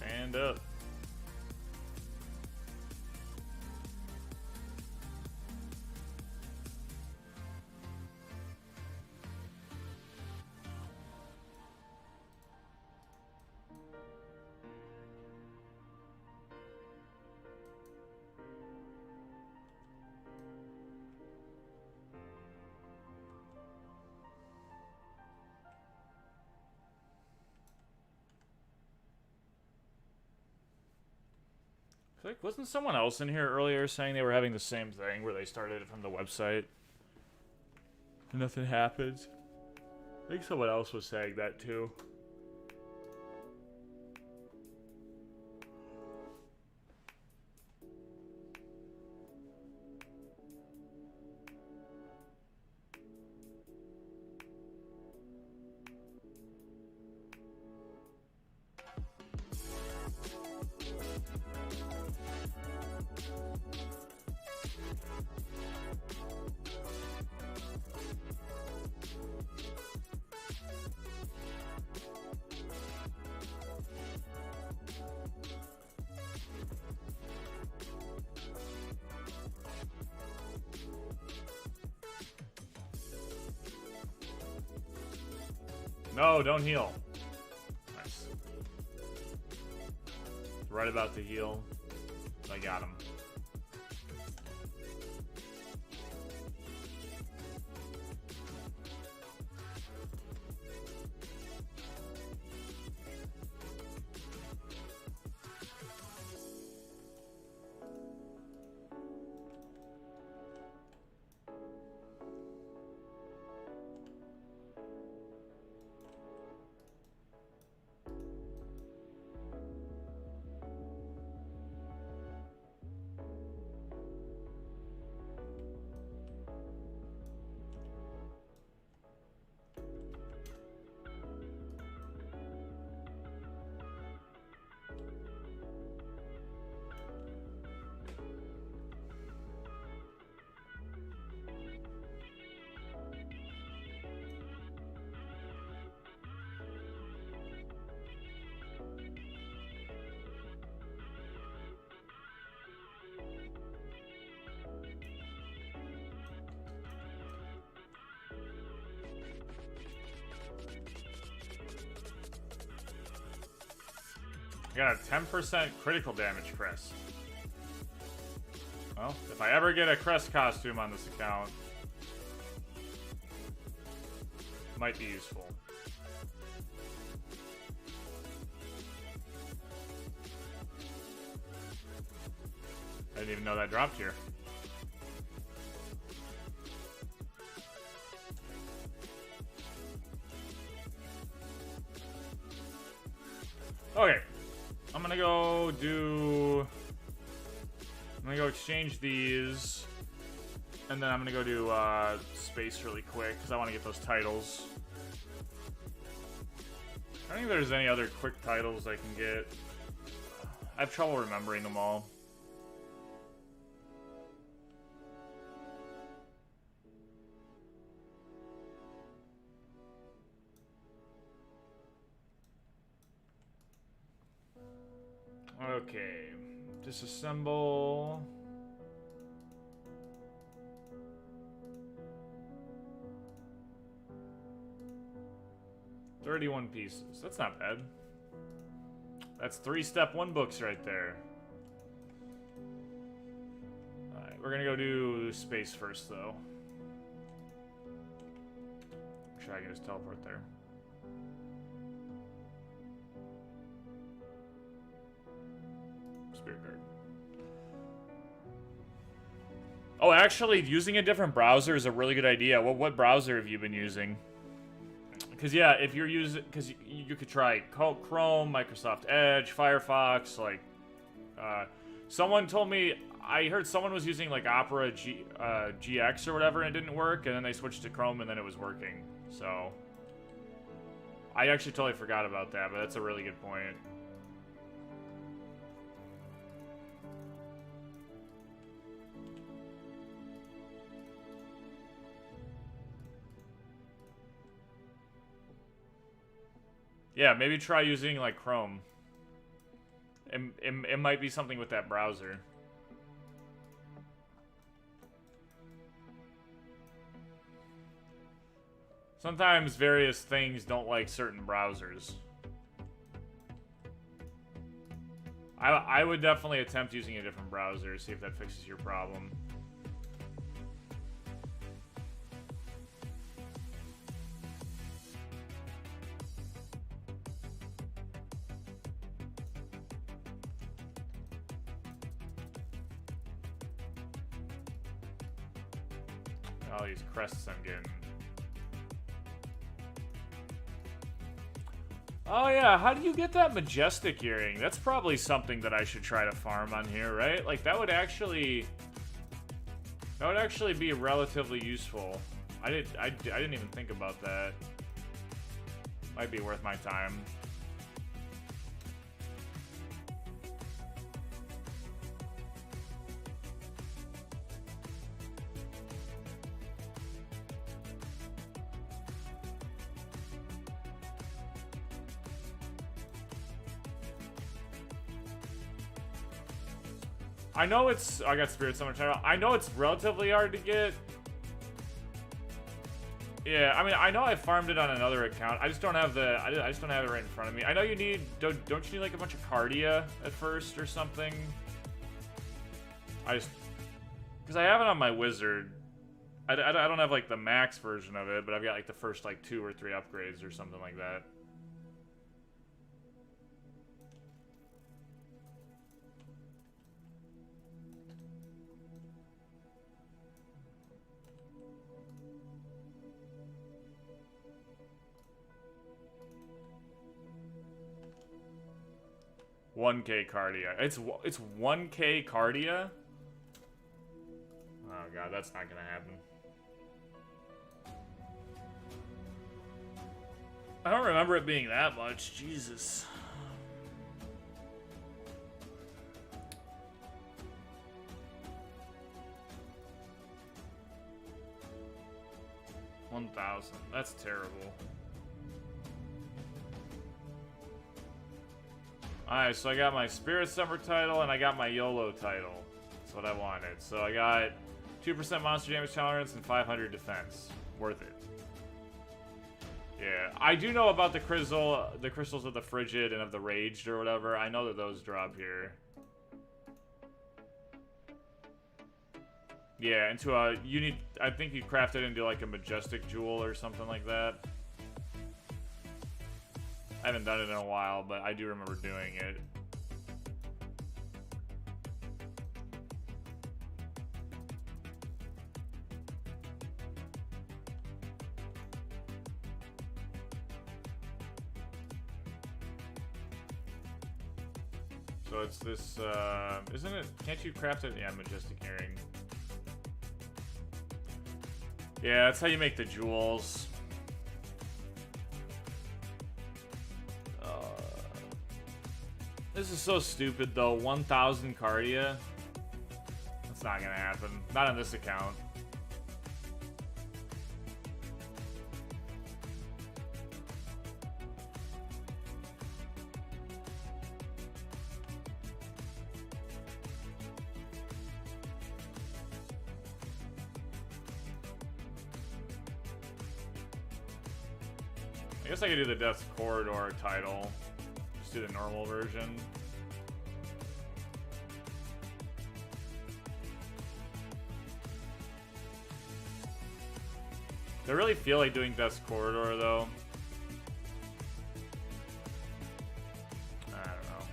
Stand up. Like, wasn't someone else in here earlier saying they were having the same thing where they started it from the website and nothing happens? I think someone else was saying that too. No, don't heal. Nice. Right about to heal. I got him. I got a 10% critical damage, Chris. Well, if I ever get a crest costume on this account, might be useful. I didn't even know that dropped here. Okay. I'm gonna go exchange these. And then I'm gonna go do space really quick because I want to get those titles. I don't think there's any other quick titles I can get. I have trouble remembering them all. Okay, disassemble. $31 pieces. That's not bad. That's 3 step 1 books right there. Alright, we're gonna go do space first though. Make sure I can just teleport there. Spirit card. Oh, actually, using a different browser is a really good idea. What browser have you been using? Because, yeah, if you're using... Because you could try Chrome, Microsoft Edge, Firefox, like... someone told me... I heard someone was using, like, Opera GX or whatever, and it didn't work, and then they switched to Chrome, and then it was working. So... I actually totally forgot about that, but that's a really good point. Yeah, maybe try using, like, Chrome. It might be something with that browser. Sometimes various things don't like certain browsers. I would definitely attempt using a different browser, see if that fixes your problem. All these crests I'm getting. Oh yeah, how do you get that majestic earring? That's probably something that I should try to farm on here, right? Like that would actually be relatively useful. I didn't even think about that. Might be worth my time. I know it's... I got Spirit Summer title. I know it's relatively hard to get. Yeah, I mean, I know I farmed it on another account. I just don't have the... I just don't have it right in front of me. I know you need... Don't you need, like, a bunch of Cardia at first or something? I just... Because I have it on my Wizard. I don't have, like, the max version of it, but I've got, like, the first, like, 2 or 3 upgrades or something like that. $1K Cardia. It's 1K Cardia? Oh god, that's not gonna happen. I don't remember it being that much. Jesus. $1,000. That's terrible. Alright, so I got my Spirit Summer title and I got my YOLO title. That's what I wanted. So I got 2% monster damage tolerance and 500 defense. Worth it. Yeah, I do know about the crystals of the Frigid and of the Raged or whatever. I know that those drop here. Yeah, into a... You need... I think you craft it into, like, a majestic jewel or something like that. I haven't done it in a while, but I do remember doing it. So it's this, isn't it? Can't you craft it? Yeah, majestic earring. Yeah, that's how you make the jewels. This is so stupid, though. 1,000 Cardia? That's not gonna happen. Not on this account. I guess I could do the Death Corridor title. Just do the normal version. I really feel like doing Death's Corridor, though. I don't know.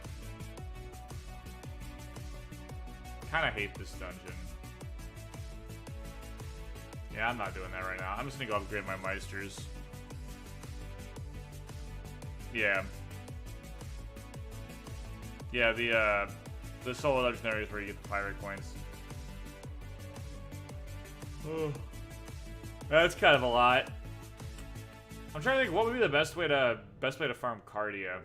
Kinda hate this dungeon. Yeah, I'm not doing that right now. I'm just gonna go upgrade my Meisters. Yeah. Yeah, the solo legendary is where you get the pirate coins. Oh. That's kind of a lot. I'm trying to think what would be the best way to farm Cardia.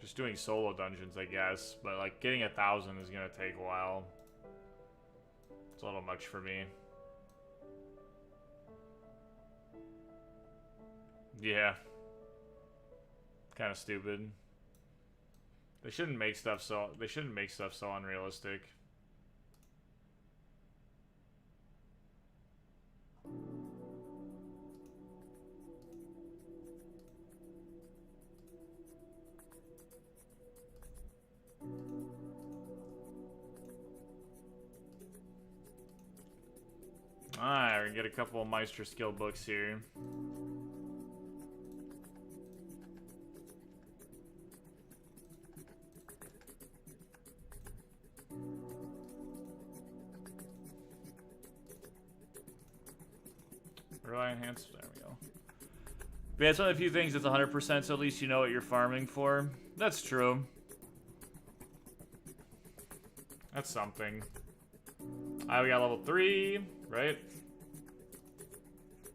Just doing solo dungeons, I guess, but like getting 1,000 is gonna take a while. It's a little much for me. Yeah. Kind of stupid. They shouldn't make stuff so unrealistic. Alright, we're gonna get a couple of Meister skill books here. Rely enhanced, there we go. But yeah, it's one of the few things that's 100%, so at least you know what you're farming for. That's true. That's something. Alright, we got level 3, right?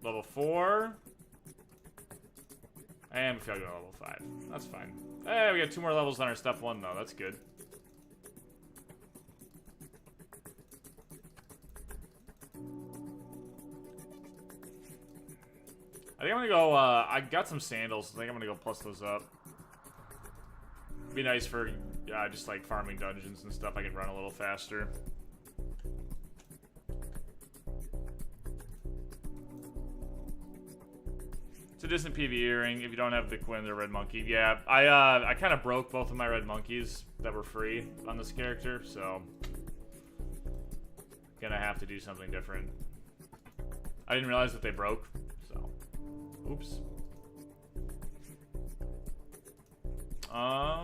Level 4. And we gotta go to level 5. That's fine. Hey, we got 2 more levels on our step 1, though. That's good. I think I'm gonna go, I got some sandals, so I think I'm gonna go plus those up. Be nice for, just like farming dungeons and stuff. I can run a little faster. It's a distant PV earring if you don't have the Quinn or Red Monkey. Yeah, I kind of broke both of my Red Monkeys that were free on this character, so gonna have to do something different. I didn't realize that they broke, so oops.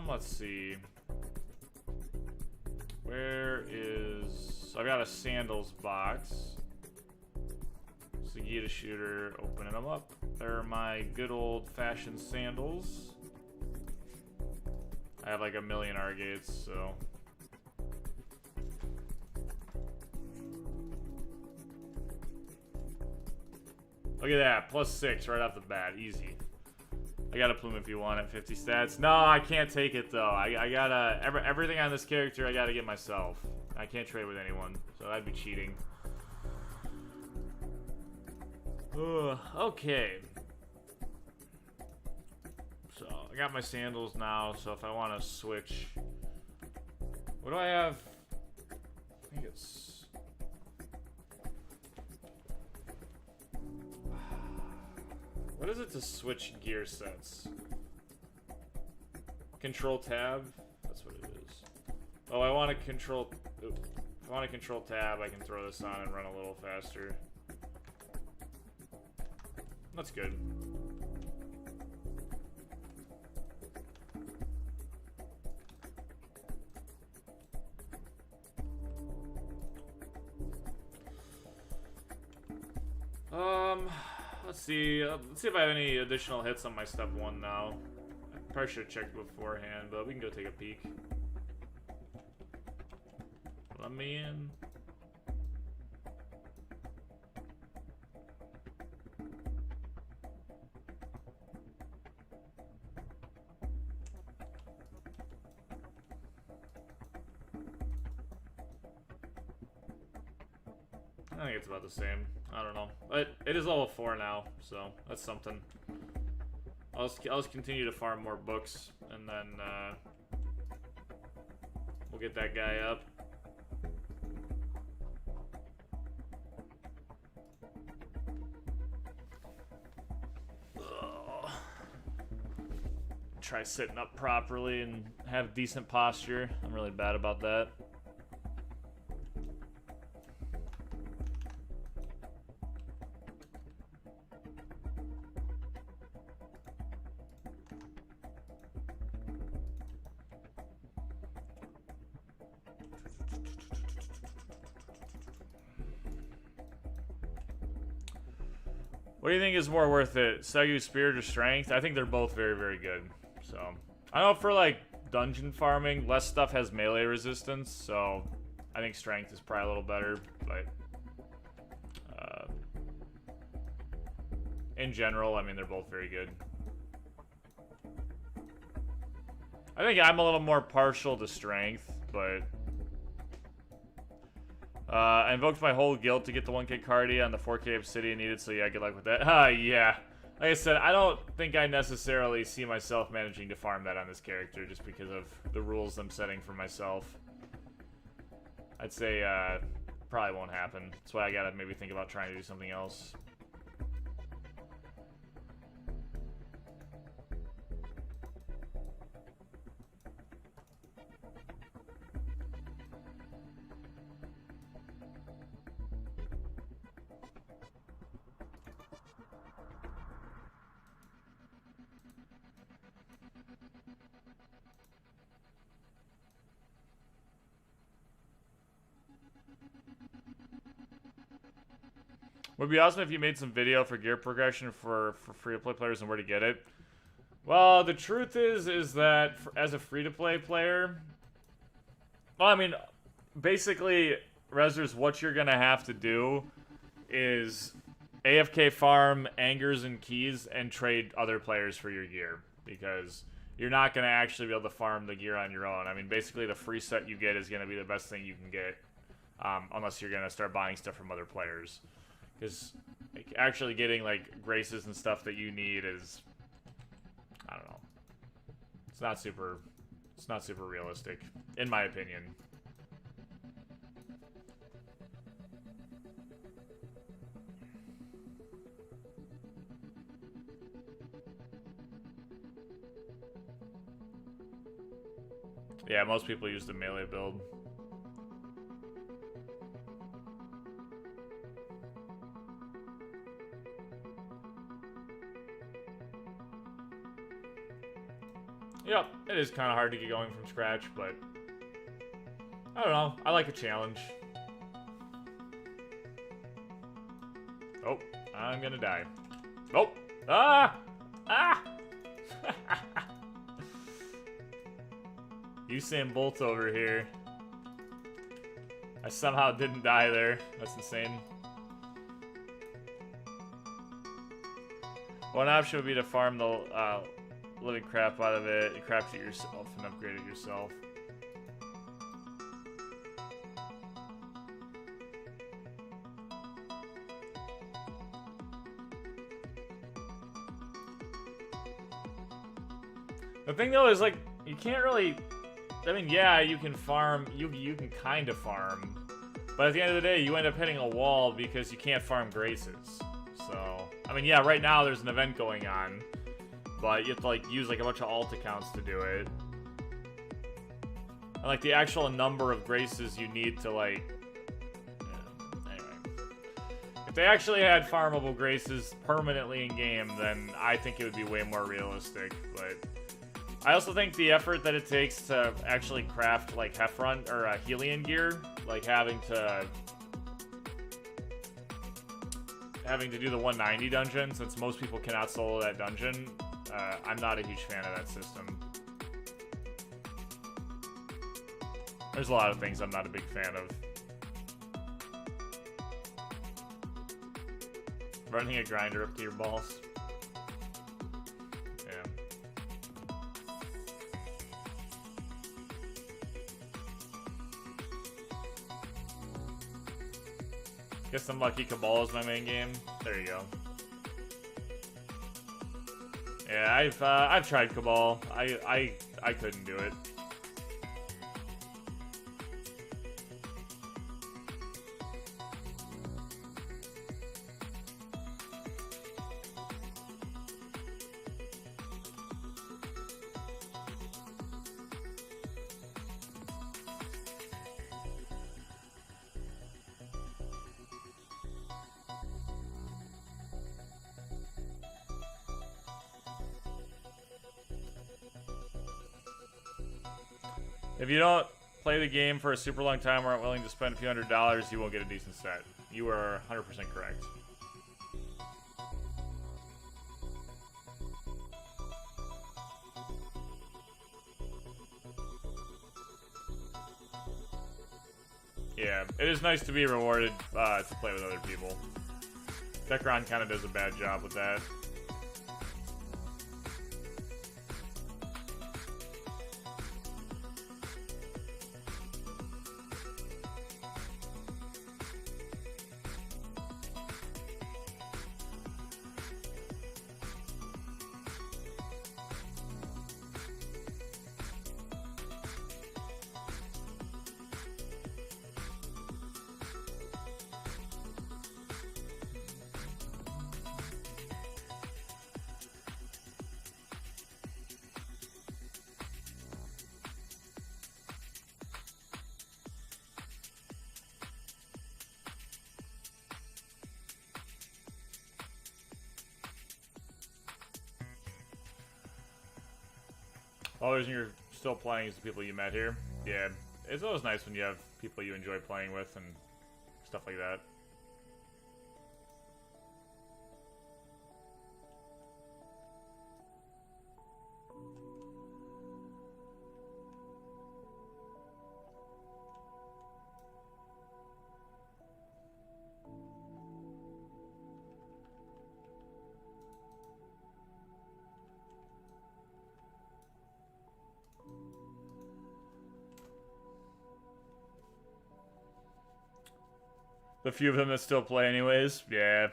Let's see. Where is... So I got a sandals box. Segita shooter, opening them up. They're my good old-fashioned sandals. I have like 1,000,000 Argates, so... Look at that, +6 right off the bat, easy. I got a plume if you want at 50 stats. No, I can't take it though. I gotta everything on this character I gotta get myself. I can't trade with anyone, so that'd be cheating. Okay. So I got my sandals now. So if I want to switch, what do I have? I think it's. What is it to switch gear sets? Control tab? That's what it is. Oh, I want to control... If I want to control tab, I can throw this on and run a little faster. That's good. Let's see. Let's see if I have any additional hits on my step 1 now. I probably should have checked beforehand, but we can go take a peek. Let me in. I think it's about the same. I don't know. But it is level 4 now, so that's something. I'll just continue to farm more books, and then we'll get that guy up. Ugh. Try sitting up properly and have decent posture. I'm really bad about that. What do you think is more worth it, Segu Spirit or Strength? I think they're both very, very good. So, I know for like dungeon farming, less stuff has melee resistance, so I think Strength is probably a little better, but in general, I mean, they're both very good. I think I'm a little more partial to Strength, but I invoked my whole guild to get the 1k Cardia and the 4k Obsidian needed, so yeah, good luck with that. Yeah. Like I said, I don't think I necessarily see myself managing to farm that on this character just because of the rules I'm setting for myself. I'd say probably won't happen. That's why I gotta maybe think about trying to do something else. Would be awesome if you made some video for gear progression for free-to-play players and where to get it. Well, the truth is that as a free-to-play player, well, I mean, basically, Rezzers, what you're gonna have to do is AFK farm angers and keys and trade other players for your gear, because you're not gonna actually be able to farm the gear on your own. I mean, basically, the free set you get is gonna be the best thing you can get, unless you're gonna start buying stuff from other players. Because like, actually getting like graces and stuff that you need is, I don't know. It's not super realistic, in my opinion. Yeah, most people use the melee build. Yep, it is kind of hard to get going from scratch, but I don't know. I like a challenge. Oh, I'm gonna die. Oh, ah! Usain Bolt over here. I somehow didn't die there. That's insane. One option would be to farm the living crap out of it, and craft it yourself, and upgrade it yourself. The thing though is, like, you can't really, I mean, yeah, you can farm, you can kind of farm, but at the end of the day, you end up hitting a wall because you can't farm graces. So, I mean, yeah, right now there's an event going on, but you have to, like, use, like, a bunch of alt accounts to do it. And like the actual number of graces you need to like... Yeah, anyway. If they actually had farmable graces permanently in game, then I think it would be way more realistic. But I also think the effort that it takes to actually craft like Heffron or Helion gear, like having to do the 190 dungeon, since most people cannot solo that dungeon, I'm not a huge fan of that system. There's a lot of things I'm not a big fan of. Running a grinder up to your balls. Yeah. Guess I'm lucky Cabal is my main game. There you go. Yeah, I've tried Cabal. I couldn't do it. If you don't play the game for a super long time or aren't willing to spend a few $100s, you won't get a decent set. You are 100% correct. Yeah, it is nice to be rewarded to play with other people. Dekron kind of does a bad job with that. All the reason you're still playing is the people you met here. Yeah, it's always nice when you have people you enjoy playing with and stuff like that. The few of them that still play anyways, yeah.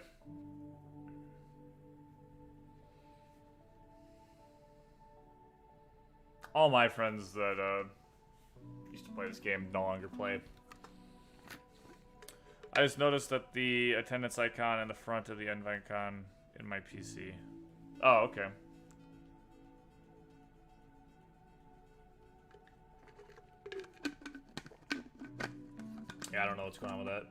All my friends that used to play this game no longer play. I just noticed that the attendance icon in the front of the end icon in my PC. Oh, okay. Yeah, I don't know what's going on with that.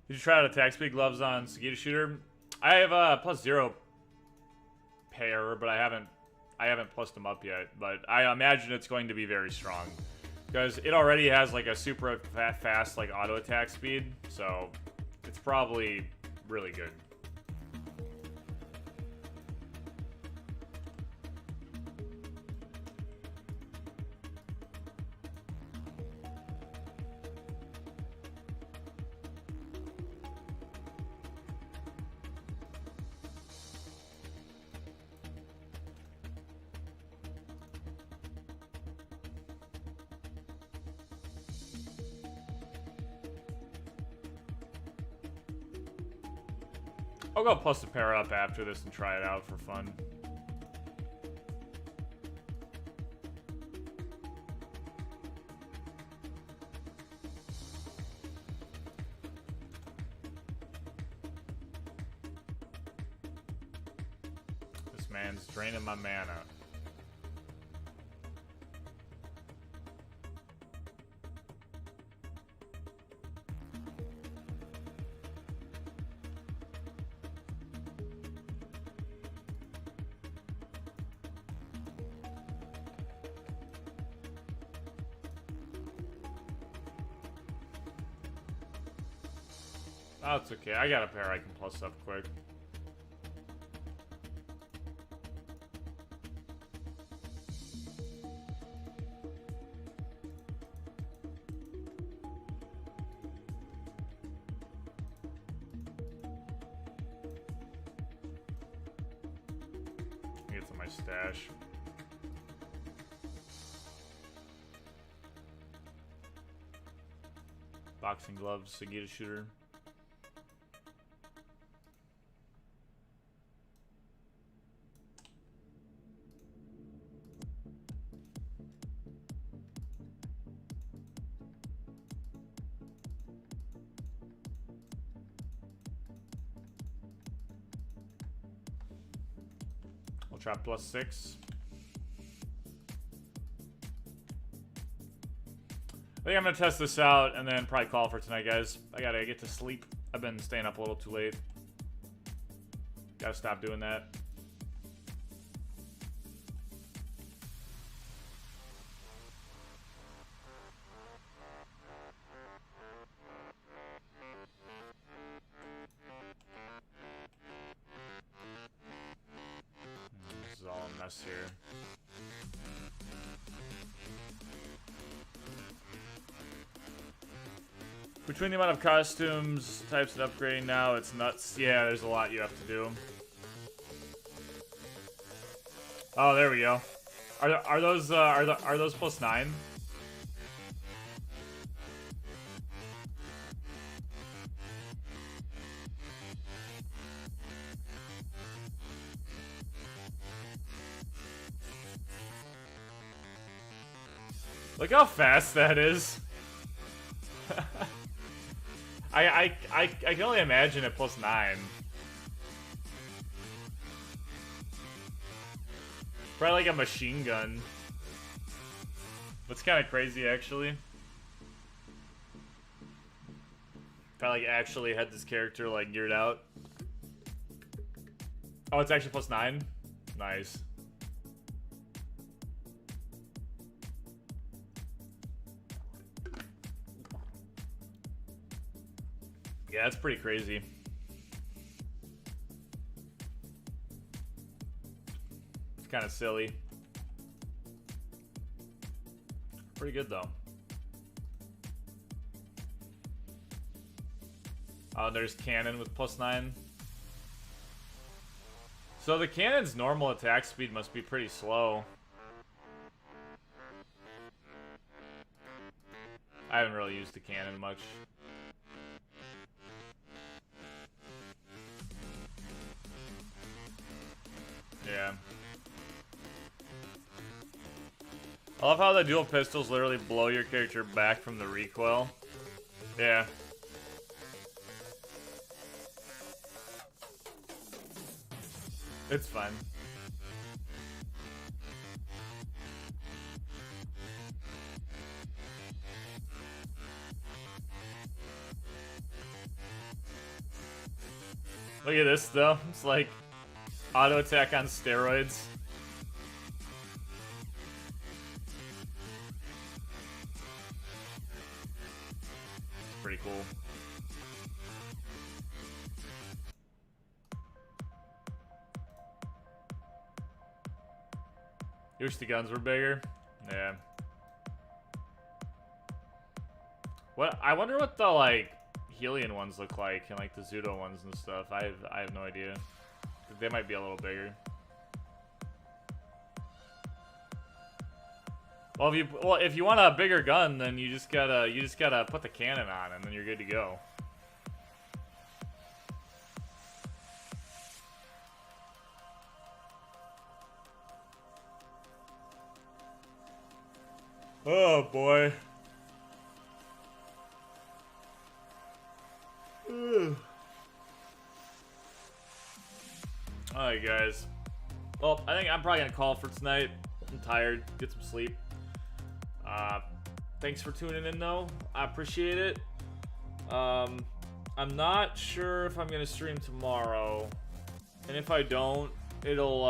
Did you try out attack speed gloves on Segita shooter? I have a +0 pair, but I haven't plussed them up yet. But I imagine it's going to be very strong because it already has like a super fast like auto attack speed, so it's probably really good. I'll go plus a pair up after this and try it out for fun. This man's draining my mana. Oh, it's okay. I got a pair I can plus up quick. Get to my stash. Boxing gloves, Segita shooter. Trap +6. I think I'm gonna test this out and then probably call for tonight, guys. I gotta get to sleep. I've been staying up a little too late. Gotta stop doing that. Here. Between the amount of costumes, types, and upgrading now, it's nuts. Yeah, there's a lot you have to do. Oh, there we go. Are those +9? Look how fast that is. I can only imagine it +9. Probably like a machine gun. That's kind of crazy, actually. Probably like actually had this character like geared out. Oh, it's actually +9? Nice. Yeah, that's pretty crazy. It's kind of silly. Pretty good, though. Oh, there's cannon with +9. So the cannon's normal attack speed must be pretty slow. I haven't really used the cannon much. Yeah. I love how the dual pistols literally blow your character back from the recoil. Yeah. It's fine. Look at this though. It's like auto attack on steroids. It's pretty cool. You wish the guns were bigger? Yeah. What? I wonder what the like Helion ones look like and like the Zudo ones and stuff. I have no idea. They might be a little bigger. Well, if you want a bigger gun, then you just gotta put the cannon on, and then you're good to go. Oh boy. Alright, guys. Well, I think I'm probably gonna call for tonight. I'm tired. Get some sleep. Thanks for tuning in, though. I appreciate it. I'm not sure if I'm gonna stream tomorrow, and if I don't, it'll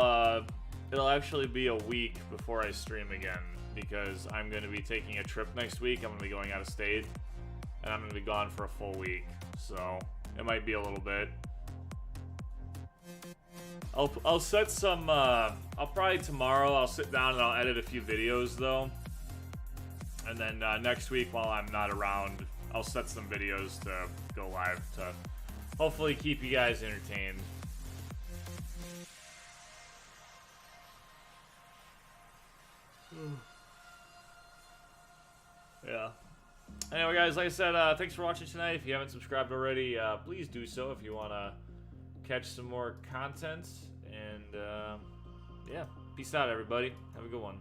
actually be a week before I stream again, because I'm gonna be taking a trip next week. I'm gonna be going out of state, and I'm gonna be gone for a full week, so it might be a little bit. I'll set some. I'll probably tomorrow. I'll sit down and I'll edit a few videos though, and then next week while I'm not around, I'll set some videos to go live to hopefully keep you guys entertained. Yeah. Anyway, guys, like I said, thanks for watching tonight. If you haven't subscribed already, please do so if you want to catch some more content. And, yeah, peace out, everybody. Have a good one.